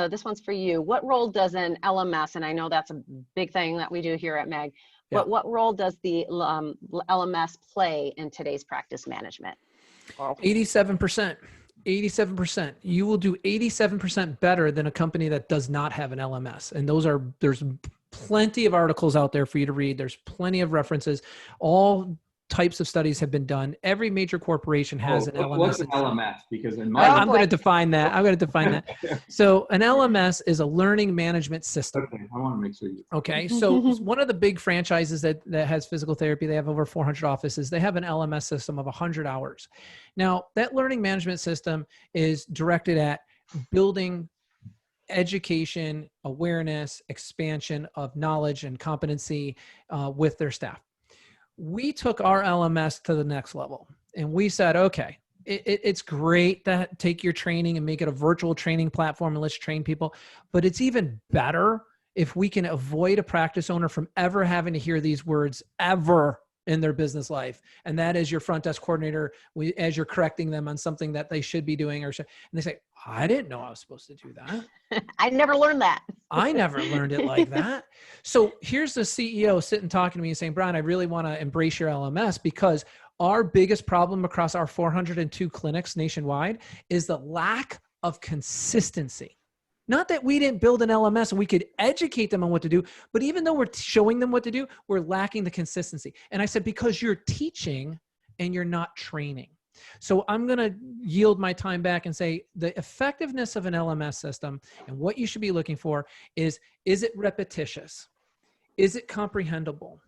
[SPEAKER 2] this one's for you. What role does an LMS, and I know that's a big thing that we do here at MEG, but what role does the LMS play in today's practice management?
[SPEAKER 6] 87%. 87%. You will do 87% better than a company that does not have an LMS. And there's plenty of articles out there for you to read. There's plenty of references. All types of studies have been done. Every major corporation has an LMS.
[SPEAKER 5] What's an LMS? Because in
[SPEAKER 6] I'm going to define that. So an LMS is a learning management system.
[SPEAKER 5] Okay, I want to make sure you.
[SPEAKER 6] Okay, so one of the big franchises that has physical therapy, they have over 400 offices. They have an LMS system of 100 hours. Now, that learning management system is directed at building education, awareness, expansion of knowledge and competency with their staff. We took our LMS to the next level, and we said, okay, it's great that take your training and make it a virtual training platform and let's train people, but it's even better if we can avoid a practice owner from ever having to hear these words ever in their business life. And that is your front desk coordinator, as you're correcting them on something that they should be doing, and they say, I didn't know I was supposed to do that.
[SPEAKER 2] I never learned that.
[SPEAKER 6] I never learned it like that. So here's the CEO sitting talking to me and saying, Brian, I really want to embrace your LMS, because our biggest problem across our 402 clinics nationwide is the lack of consistency. Not that we didn't build an LMS and we could educate them on what to do, but even though we're showing them what to do, we're lacking the consistency. And I said, because you're teaching and you're not training. So I'm going to yield my time back and say the effectiveness of an LMS system and what you should be looking for is it repetitious? Is it comprehensible?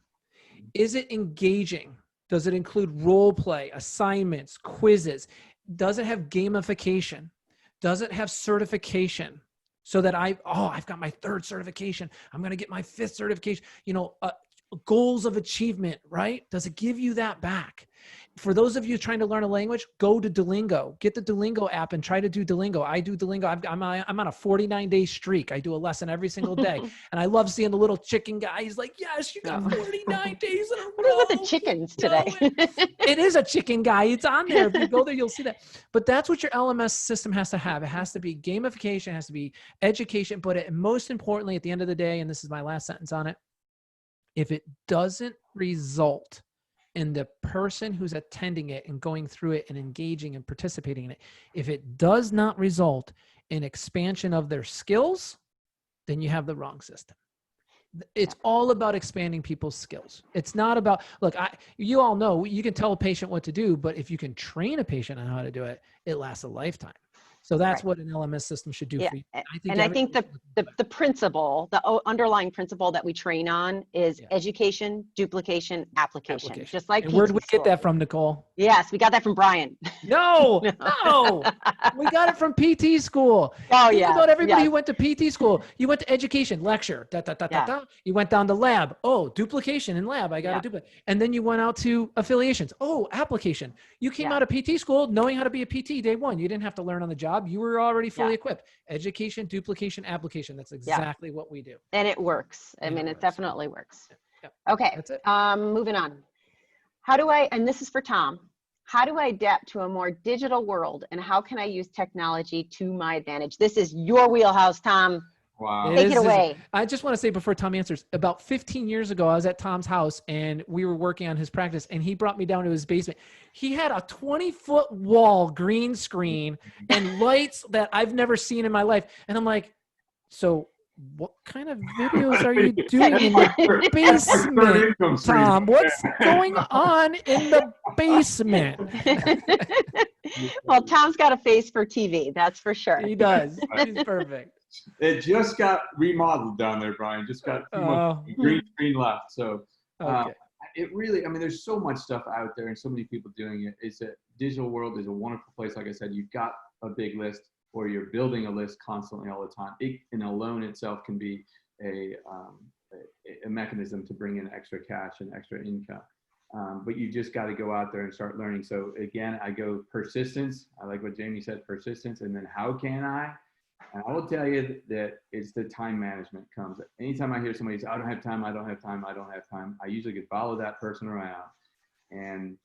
[SPEAKER 6] Is it engaging? Does it include role play, assignments, quizzes? Does it have gamification? Does it have certification? So that I've got my 3rd certification. I'm going to get my 5th certification. Goals of achievement, right? Does it give you that back? For those of you trying to learn a language, go to Duolingo. Get the Duolingo app and try to do Duolingo. I do Duolingo. I'm on a 49-day streak. I do a lesson every single day. And I love seeing the little chicken guy. He's like, yes, you got 49 days in a row.
[SPEAKER 2] What is with the chickens today?
[SPEAKER 6] It is a chicken guy. It's on there. If you go there, you'll see that. But that's what your LMS system has to have. It has to be gamification. It has to be education. But most importantly, at the end of the day, and this is my last sentence on it, if it doesn't result in the person who's attending it and going through it and engaging and participating in it, if it does not result in expansion of their skills, then you have the wrong system. It's all about expanding people's skills. It's not about, look, you all know you can tell a patient what to do, but if you can train a patient on how to do it, it lasts a lifetime. So that's what an LMS system should do for you.
[SPEAKER 2] I think the principle, the underlying principle that we train on is education, duplication, application. Just like
[SPEAKER 6] and where did we get that from, Nicole?
[SPEAKER 2] Yes, we got that from Brian.
[SPEAKER 6] No, we got it from PT school. Think about everybody who went to PT school. You went to education, lecture, You went down to lab. Oh, duplication in lab. I got to duplicate. And then you went out to affiliations. Oh, application. You came out of PT school knowing how to be a PT day one. You didn't have to learn on the job. You were already fully equipped. Education, duplication, application. That's exactly what we do.
[SPEAKER 2] And it works. I mean, it definitely works.
[SPEAKER 6] Yep.
[SPEAKER 2] Okay.
[SPEAKER 6] That's it.
[SPEAKER 2] Moving on. And this is for Tom, how do I adapt to a more digital world and how can I use technology to my advantage? This is your wheelhouse, Tom.
[SPEAKER 5] Wow.
[SPEAKER 2] Take it away.
[SPEAKER 6] I just want to say before Tom answers, about 15 years ago, I was at Tom's house and we were working on his practice and he brought me down to his basement. He had a 20-foot wall green screen and lights that I've never seen in my life. And I'm like, so what kind of videos are you doing in the basement, Tom? What's going on in the basement?
[SPEAKER 2] Well, Tom's got a face for TV, that's for sure.
[SPEAKER 6] He does. He's perfect.
[SPEAKER 5] It just got remodeled down there, Brian. Just got too much green screen left. So it really, I mean, there's so much stuff out there and so many people doing it. It's a digital world is a wonderful place. Like I said, you've got a big list or you're building a list constantly all the time. It in alone itself can be a mechanism to bring in extra cash and extra income. But you just got to go out there and start learning. So again, I go persistence. I like what Jamey said, persistence. And then how can I? And I will tell you that it's the time management comes. Anytime I hear somebody say, I don't have time, I usually could follow that person around and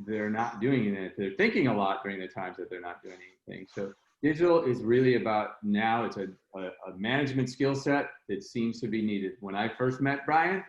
[SPEAKER 5] they're not doing it. They're thinking a lot during the times that they're not doing anything. So digital is really about now it's a management skill set that seems to be needed. When I first met Brian,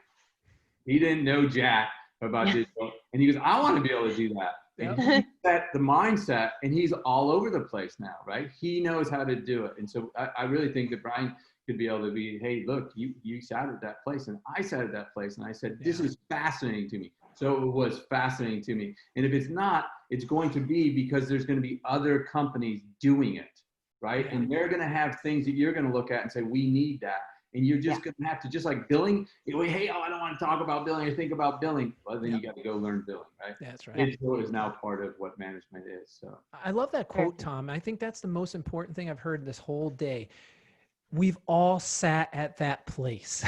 [SPEAKER 5] he didn't know jack about digital. And he goes, I want to be able to do that. And he set the mindset and he's all over the place now, right? He knows how to do it. And so I really think that Brian could be able to be, hey, look, you sat at that place and I sat at that place. And I said, this is fascinating to me. So it was fascinating to me. And if it's not, it's going to be because there's going to be other companies doing it, right? And they're going to have things that you're going to look at and say, we need that. And you're just going to have to, just like billing, hey, I don't want to talk about billing or think about billing. Well, then you got to go learn billing, right?
[SPEAKER 6] That's right.
[SPEAKER 5] Digital is now part of what management is. So
[SPEAKER 6] I love that quote, Tom. I think that's the most important thing I've heard this whole day. We've all sat at that place.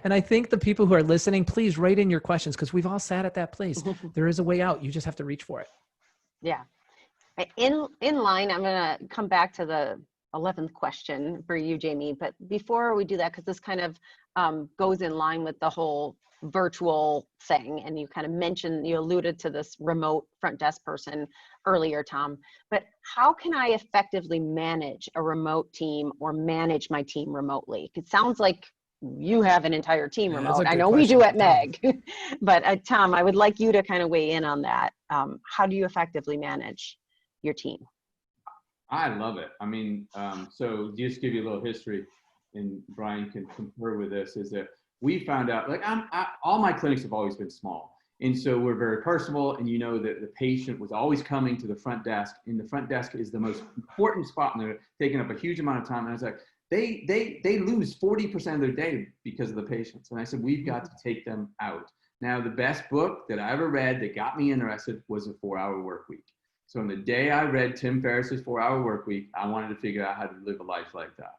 [SPEAKER 6] And I think the people who are listening, please write in your questions because we've all sat at that place. There is a way out. You just have to reach for it.
[SPEAKER 2] Yeah. In line, I'm going to come back to the 11th question for you, Jamey. But before we do that, because this kind of goes in line with the whole virtual thing, and you kind of mentioned, you alluded to this remote front desk person earlier, Tom, but how can I effectively manage a remote team or manage my team remotely? It sounds like you have an entire team remote. I know we do at Meg, but Tom, I would like you to kind of weigh in on that. How do you effectively manage your team?
[SPEAKER 5] I love it. I mean, so just give you a little history, and Brian can concur with this, is that we found out, like all my clinics have always been small. And so we're very personal, and you know that the patient was always coming to the front desk, and the front desk is the most important spot, and they're taking up a huge amount of time. And I was like, they lose 40% of their day because of the patients. And I said, we've got to take them out. Now, the best book that I ever read that got me interested was A 4-Hour Work Week. So on the day I read Tim Ferriss's 4-Hour Work Week, I wanted to figure out how to live a life like that.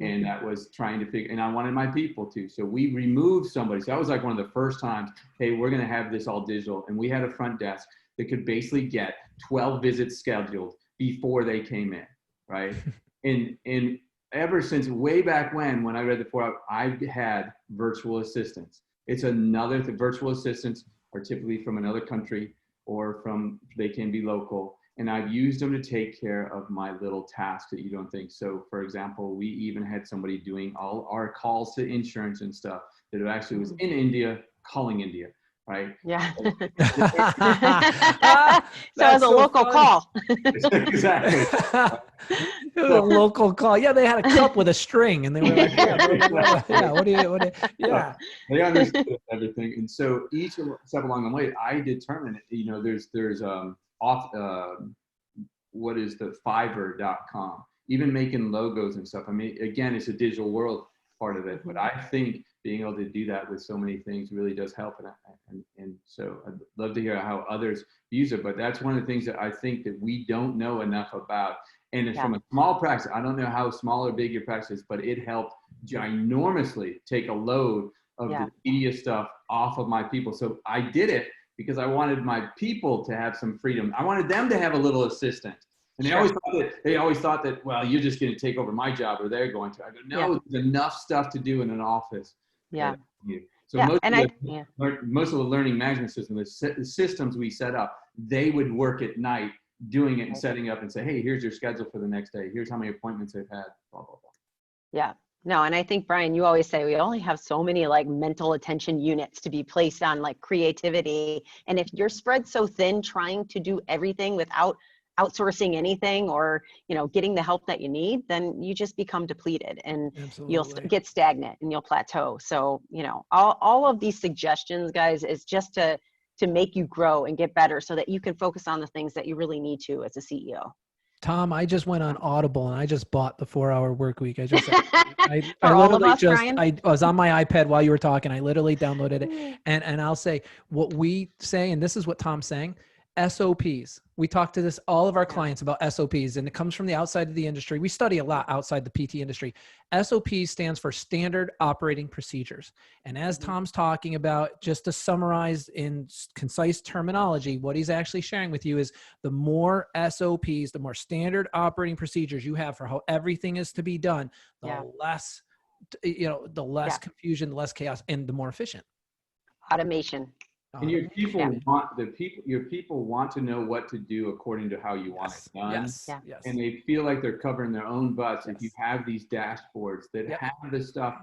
[SPEAKER 5] And that was trying to figure, and I wanted my people to. So we removed somebody. So that was like one of the first times, hey, we're going to have this all digital. And we had a front desk that could basically get 12 visits scheduled before they came in, right? And ever since way back when I read the 4-Hour, I've had virtual assistants. It's another, the virtual assistants are typically from another country or they can be local. And I've used them to take care of my little tasks that you don't think. So for example, we even had somebody doing all our calls to insurance and stuff that actually was in India, calling India, right?
[SPEAKER 2] Yeah.
[SPEAKER 6] Ah,
[SPEAKER 2] So as a local
[SPEAKER 6] funny.
[SPEAKER 2] call.
[SPEAKER 5] Exactly.
[SPEAKER 6] It was a local call. Yeah, they had a cup with a string, and they were like, "Yeah, what do you?" Yeah,
[SPEAKER 5] They understood everything. And so each step along the way, I determined, there's what is the Fiverr.com, even making logos and stuff. I mean, again, it's a digital world part of it, but I think being able to do that with so many things really does help. And so I'd love to hear how others use it, but that's one of the things that I think that we don't know enough about. And it's from a small practice. I don't know how small or big your practice is, but it helped ginormously take a load of the media stuff off of my people. So I did it because I wanted my people to have some freedom. I wanted them to have a little assistant. And they always thought that, well, you're just going to take over my job, or they're going to. I go, no, there's enough stuff to do in an office.
[SPEAKER 2] Yeah.
[SPEAKER 5] So most of the learning management system, the systems we set up, they would work at night doing it and setting up and say, hey, here's your schedule for the next day. Here's how many appointments they've had, blah, blah, blah.
[SPEAKER 2] Yeah. No, and I think, Brian, you always say we only have so many like mental attention units to be placed on like creativity. And if you're spread so thin trying to do everything without outsourcing anything or, getting the help that you need, then you just become depleted and you'll get stagnant and you'll plateau. So, all of these suggestions, guys, is just to make you grow and get better so that you can focus on the things that you really need to as a CEO.
[SPEAKER 6] Tom, I just went on Audible and I just bought the 4-Hour Work Week. I was on my iPad while you were talking. I literally downloaded it. And I'll say what we say, and this is what Tom's saying, SOPs. We talk to all of our clients about SOPs, and it comes from the outside of the industry. We study a lot outside the PT industry. SOP stands for Standard Operating Procedures. And as Tom's talking about, just to summarize in concise terminology, what he's actually sharing with you is the more SOPs, the more Standard Operating Procedures you have for how everything is to be done, the less, confusion, the less chaos, and the more efficient.
[SPEAKER 2] Automation.
[SPEAKER 5] And your people want to know what to do according to how you want it done.
[SPEAKER 6] Yes.
[SPEAKER 5] And they feel like they're covering their own butts. If you have these dashboards that have this stuff,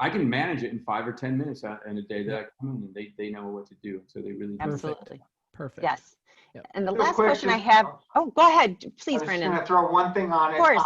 [SPEAKER 5] I can manage it in 5 or 10 minutes in a day that I come in, and they know what to do. So they really do.
[SPEAKER 2] Absolutely.
[SPEAKER 6] Perfect.
[SPEAKER 2] Yes.
[SPEAKER 6] Yep.
[SPEAKER 2] And the last question I have, go ahead, please, Brandon.
[SPEAKER 3] I'm just going to throw one thing on it.
[SPEAKER 2] Of course.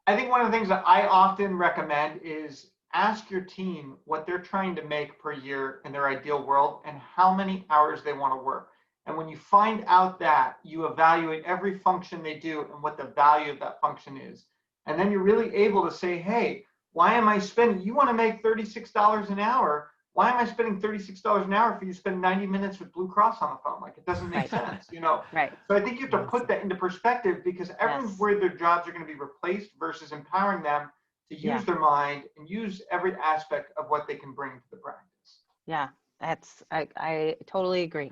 [SPEAKER 3] I think one of the things that I often recommend is ask your team what they're trying to make per year in their ideal world and how many hours they want to work. And when you find out that, you evaluate every function they do and what the value of that function is. And then you're really able to say, hey, why am I spending, you want to make $36 an hour. Why am I spending $36 an hour for you to spend 90 minutes with Blue Cross on the phone? Like, it doesn't make sense,
[SPEAKER 2] Right.
[SPEAKER 3] So I think you have to put that into perspective, because everyone's worried their jobs are going to be replaced versus empowering them to use their mind and use every aspect of what they can bring to the practice.
[SPEAKER 2] Yeah, I totally agree.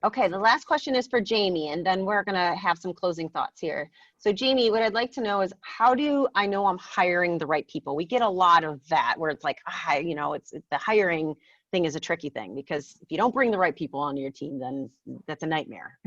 [SPEAKER 2] Okay, the last question is for Jamey, and then we're gonna have some closing thoughts here. So Jamey, what I'd like to know is, how do I know I'm hiring the right people? We get a lot of that where it's like, it's the hiring thing is a tricky thing, because if you don't bring the right people onto your team, then that's a nightmare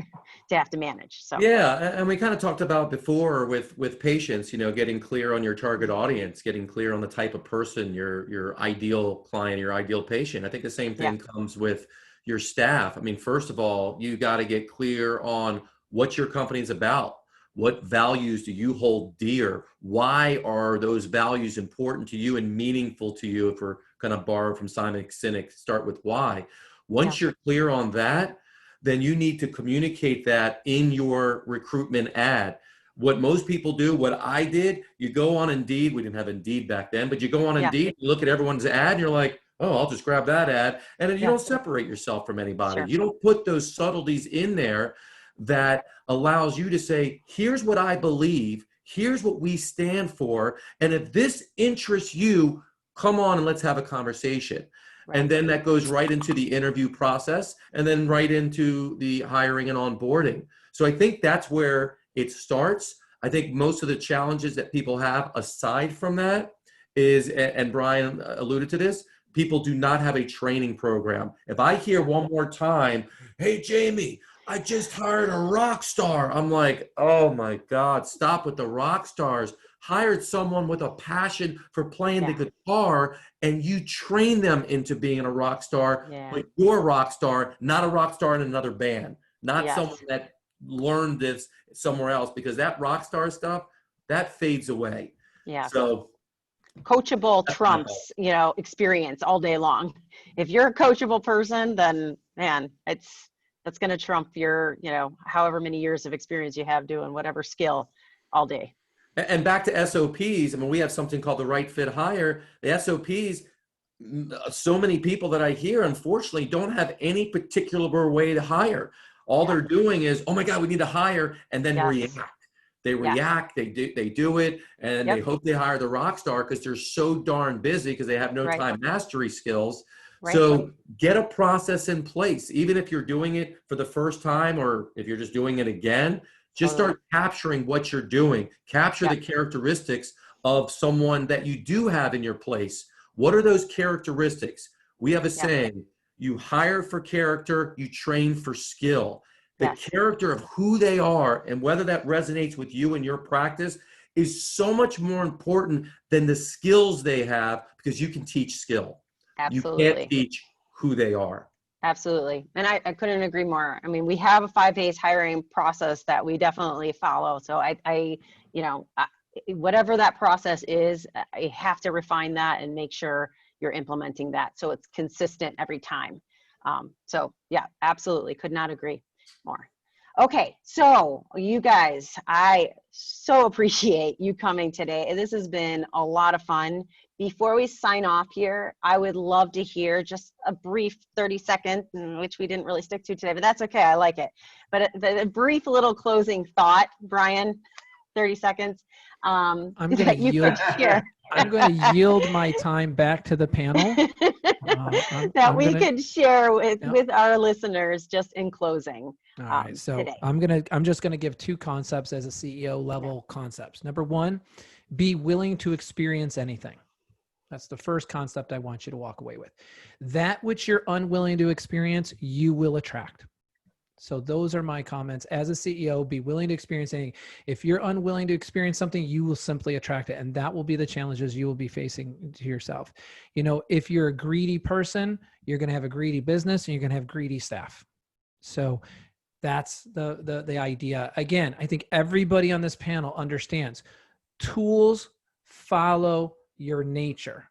[SPEAKER 2] to have to manage. So
[SPEAKER 4] and we kind of talked about before with patients, getting clear on your target audience, getting clear on the type of person, your ideal client, your ideal patient. I think the same thing comes with your staff. I mean, first of all, you got to get clear on what your company's about. What values do you hold dear? Why are those values important to you and meaningful to you? If we're going to borrow from Simon Sinek, start with why. Once you're clear on that, then you need to communicate that in your recruitment ad. what most people do, what I did, you go on Indeed. We didn't have Indeed back then, but you go on
[SPEAKER 2] Yeah.
[SPEAKER 4] Indeed, you look at everyone's ad, and you're like, oh, I'll just grab that ad. And then you
[SPEAKER 2] Yeah.
[SPEAKER 4] don't separate yourself from anybody.
[SPEAKER 2] Sure.
[SPEAKER 4] You don't put those subtleties in there that allows you to say, here's what I believe, here's what we stand for. And if this interests you, come on and let's have a conversation.
[SPEAKER 2] Right.
[SPEAKER 4] And then that goes right into the interview process and then right into the hiring and onboarding. So I think that's where it starts. I think most of the challenges that people have aside from that is, and Brian alluded to this, people do not have a training program. If I hear one more time, hey, Jamey, I just hired a rock star. I'm like, oh my God, stop with the rock stars. Hired someone with a passion for playing the guitar, and you train them into being a rock star, but you're a rock star, not a rock star in another band, not someone that learned this somewhere else, because that rock star stuff, that fades away.
[SPEAKER 2] Yeah.
[SPEAKER 4] So
[SPEAKER 2] coachable trumps, experience all day long. If you're a coachable person, then man, that's going to trump your, however many years of experience you have doing whatever skill all day.
[SPEAKER 4] And back to SOPs, I mean, we have something called the right fit hire. The SOPs, so many people that I hear, unfortunately, don't have any particular way to hire. All they're doing is, oh my God, we need to hire, and then react. They react, they do it, and they hope they hire the rock star because they're so darn busy because they have no time mastery skills. So get a process in place, even if you're doing it for the first time or if you're just doing it again. Just start capturing what you're doing. Capture the characteristics of someone that you do have in your place. What are those characteristics? We have a saying, you hire for character, you train for skill. The character of who they are and whether that resonates with you and your practice is so much more important than the skills they have, because you can teach skill.
[SPEAKER 2] Absolutely.
[SPEAKER 4] You can't teach who they are.
[SPEAKER 2] Absolutely. And I couldn't agree more. I mean, we have a 5-phase hiring process that we definitely follow. So whatever that process is, I have to refine that and make sure you're implementing that so it's consistent every time. So yeah, absolutely. Could not agree more. Okay. So you guys, I so appreciate you coming today. This has been a lot of fun. Before we sign off here, I would love to hear just a brief 30-second, which we didn't really stick to today, but that's okay. I like it. But a brief little closing thought, Brian, 30 seconds.
[SPEAKER 6] I'm going to yield my time back to the panel.
[SPEAKER 2] That we could share with our listeners just in closing.
[SPEAKER 6] All right, so
[SPEAKER 2] today.
[SPEAKER 6] I'm just gonna give 2 concepts as a CEO level concepts. Number 1, be willing to experience anything. That's the first concept I want you to walk away with. That which you're unwilling to experience, you will attract. So those are my comments. As a CEO, be willing to experience anything. If you're unwilling to experience something, you will simply attract it. And that will be the challenges you will be facing to yourself. If you're a greedy person, you're going to have a greedy business and you're going to have greedy staff. So that's the idea. Again, I think everybody on this panel understands tools follow your nature.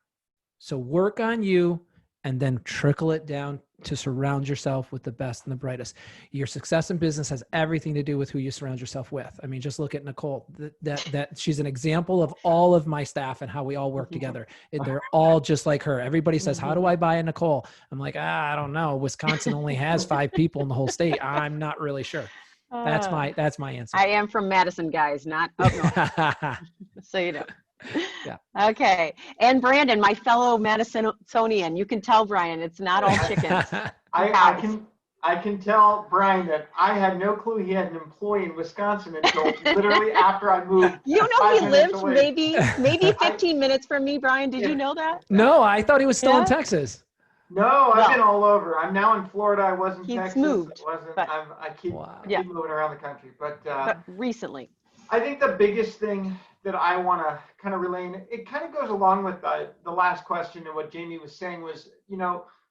[SPEAKER 6] So work on you and then trickle it down to surround yourself with the best and the brightest. Your success in business has everything to do with who you surround yourself with. I mean, just look at Nicole. That she's an example of all of my staff and how we all work together. They're all just like her. Everybody says, how do I buy a Nicole? I'm like, I don't know. Wisconsin only has 5 people in the whole state. I'm not really sure. That's my answer.
[SPEAKER 2] I am from Madison, guys, not up north. So you know.
[SPEAKER 6] Yeah.
[SPEAKER 2] Okay. And Brandon, my fellow Madisonian, you can tell Brian it's not all chickens.
[SPEAKER 3] I can tell Brian that I had no clue he had an employee in Wisconsin until literally after I moved.
[SPEAKER 2] You know, he lived maybe 15 minutes from me, Brian. Did you know that?
[SPEAKER 6] No, I thought he was still in Texas.
[SPEAKER 3] No, I've been all over. I'm now in Florida. I was in Texas.
[SPEAKER 2] Moved,
[SPEAKER 3] I keep moving around the country. But
[SPEAKER 2] recently.
[SPEAKER 3] I think the biggest thing that I want to kind of relay, and it kind of goes along with the last question and what Jamey was saying was, when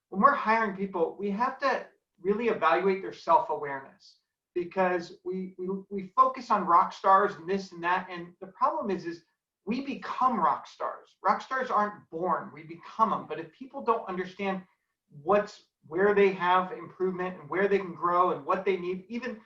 [SPEAKER 3] we're hiring people, we have to really evaluate their self-awareness, because we focus on rock stars and this and that. And the problem is we become rock stars. Rock stars aren't born, we become them. But if people don't understand where they have improvement and where they can grow and what they need, even,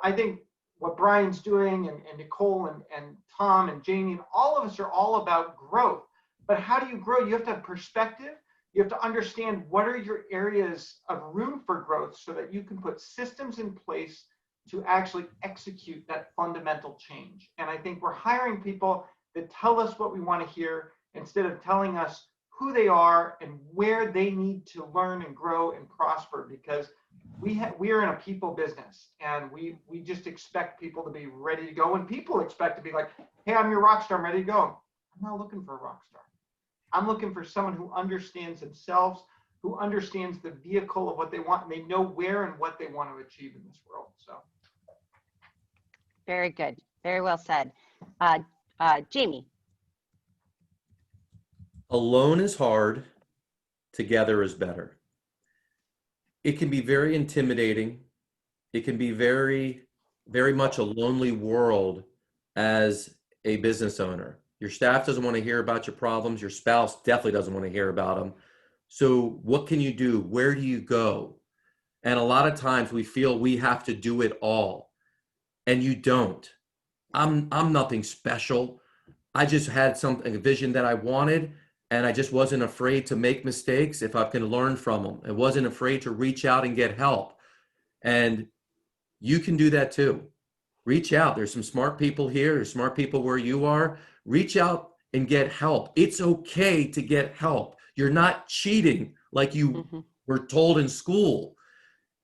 [SPEAKER 3] I think what Brian's doing and Nicole and Tom and Jamey and all of us are all about growth. But how do you grow? You have to have perspective. You have to understand what are your areas of room for growth so that you can put systems in place to actually execute that fundamental change. And I think we're hiring people that tell us what we want to hear instead of telling us who they are and where they need to learn and grow and prosper, because we are in a people business, and we just expect people to be ready to go. And people expect to be like, hey, I'm your rock star, I'm ready to go. I'm not looking for a rock star. I'm looking for someone who understands themselves, who understands the vehicle of what they want, and they know where and what they want to achieve in this world. So.
[SPEAKER 2] Very good. Very well said. Jamey.
[SPEAKER 4] Alone is hard, together is better. It can be very intimidating. It can be very, very much a lonely world as a business owner. Your staff doesn't want to hear about your problems. Your spouse definitely doesn't want to hear about them. So what can you do? Where do you go? And a lot of times we feel we have to do it all, and you don't. I'm nothing special. I just had a vision that I wanted, and I just wasn't afraid to make mistakes if I can learn from them. I wasn't afraid to reach out and get help. And you can do that too. Reach out. There's some smart people here. There's smart people where you are. Reach out and get help. It's okay to get help. You're not cheating like you were told in school.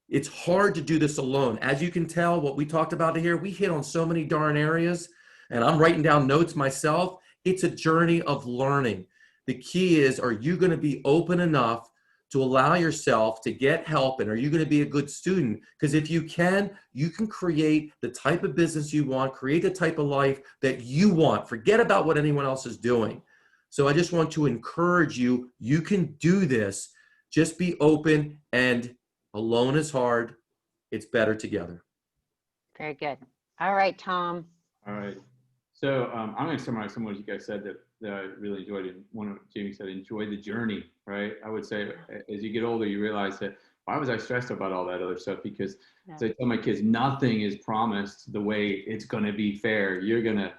[SPEAKER 4] It's hard to do this alone. As you can tell, what we talked about here, we hit on so many darn areas, and I'm writing down notes myself. It's a journey of learning. The key is, are you going to be open enough to allow yourself to get help, and are you going to be a good student? Because if you can create the type of business you want, create the type of life that you want. Forget about what anyone else is doing. So I just want to encourage you, you can do this. Just be open, and alone is hard. It's better together.
[SPEAKER 2] Very good. All right, Tom.
[SPEAKER 5] All right. So I'm going to summarize some of what you guys said that I really enjoyed. And one of Jamey said, enjoy the journey, right? I would say as you get older, you realize that why was I stressed about all that other stuff? Because as I tell my kids, nothing is promised the way it's going to be fair. You're going to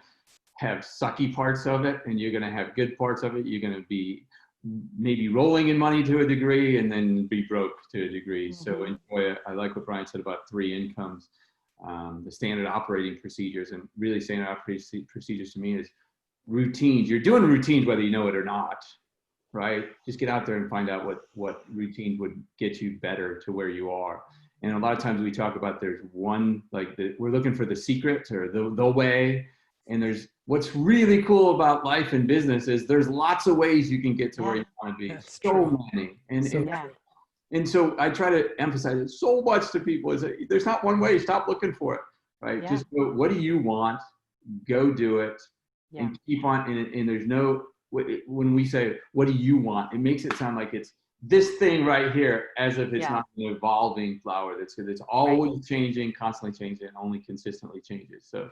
[SPEAKER 5] have sucky parts of it, and you're going to have good parts of it. You're going to be maybe rolling in money to a degree and then be broke to a degree. So enjoy it. I like what Brian said about 3 incomes. The standard operating procedures, and really standard operating procedures to me is routines. You're doing routines whether you know it or not, right? Just get out there and find out what routine would get you better to where you are. And a lot of times we talk about there's one, like we're looking for the secret or the way. And there's what's really cool about life and business is there's lots of ways you can get to where you want to be.
[SPEAKER 6] That's
[SPEAKER 5] so
[SPEAKER 6] true.
[SPEAKER 5] many. And
[SPEAKER 2] Yeah.
[SPEAKER 5] And so I try to emphasize it so much to people is that there's not one way. Stop looking for it, right?
[SPEAKER 2] Yeah.
[SPEAKER 5] Just go, what do you want? Go do it, and keep on. And there's no, when we say, what do you want? It makes it sound like it's this thing right here, as if it's not an evolving flower that's always changing, constantly changing, and only consistently changes. So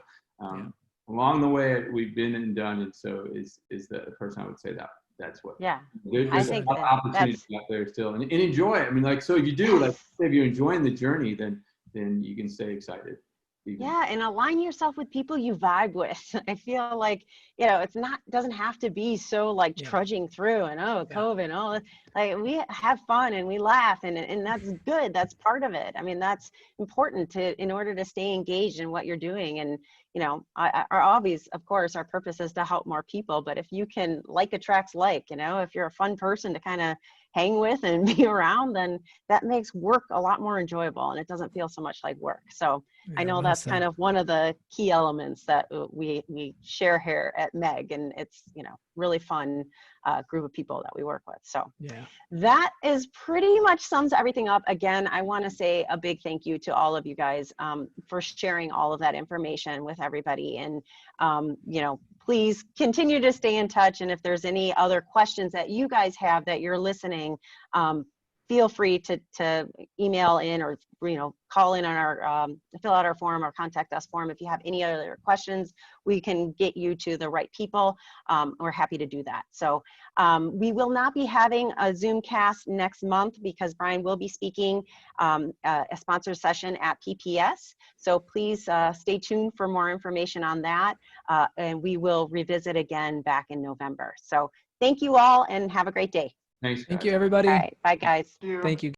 [SPEAKER 5] along the way, we've been and done, and so is the person I would say that's what.
[SPEAKER 2] Yeah.
[SPEAKER 5] There's a lot of opportunities out there still, and enjoy it. I mean, like, so if you do, like, if you're enjoying the journey, then you can stay excited.
[SPEAKER 2] Yeah, and align yourself with people you vibe with. I feel like, it's doesn't have to be so like trudging through and COVID and all that. Like, we have fun and we laugh, and that's good. That's part of it. I mean, that's important in order to stay engaged in what you're doing. And our obvious, of course, our purpose is to help more people. But if you can attracts like, if you're a fun person to kind of hang with and be around, then that makes work a lot more enjoyable, and it doesn't feel so much like work. So I know that's kind of one of the key elements that we share here at Meg, and it's really fun group of people that we work with. So that is pretty much sums everything up. Again, I want to say a big thank you to all of you guys for sharing all of that information with everybody. And please continue to stay in touch. And if there's any other questions that you guys have that you're listening, feel free to email in or, call in on our, fill out our form or contact us form. If you have any other questions, we can get you to the right people. We're happy to do that. So we will not be having a Zoom cast next month because Brian will be speaking a sponsor session at PPS. So please stay tuned for more information on that. And we will revisit again back in November. So thank you all and have a great day.
[SPEAKER 5] Thanks,
[SPEAKER 6] Thank
[SPEAKER 5] guys.
[SPEAKER 6] you, everybody.
[SPEAKER 2] All right. Bye, guys.
[SPEAKER 3] Thank you.
[SPEAKER 6] Thank you.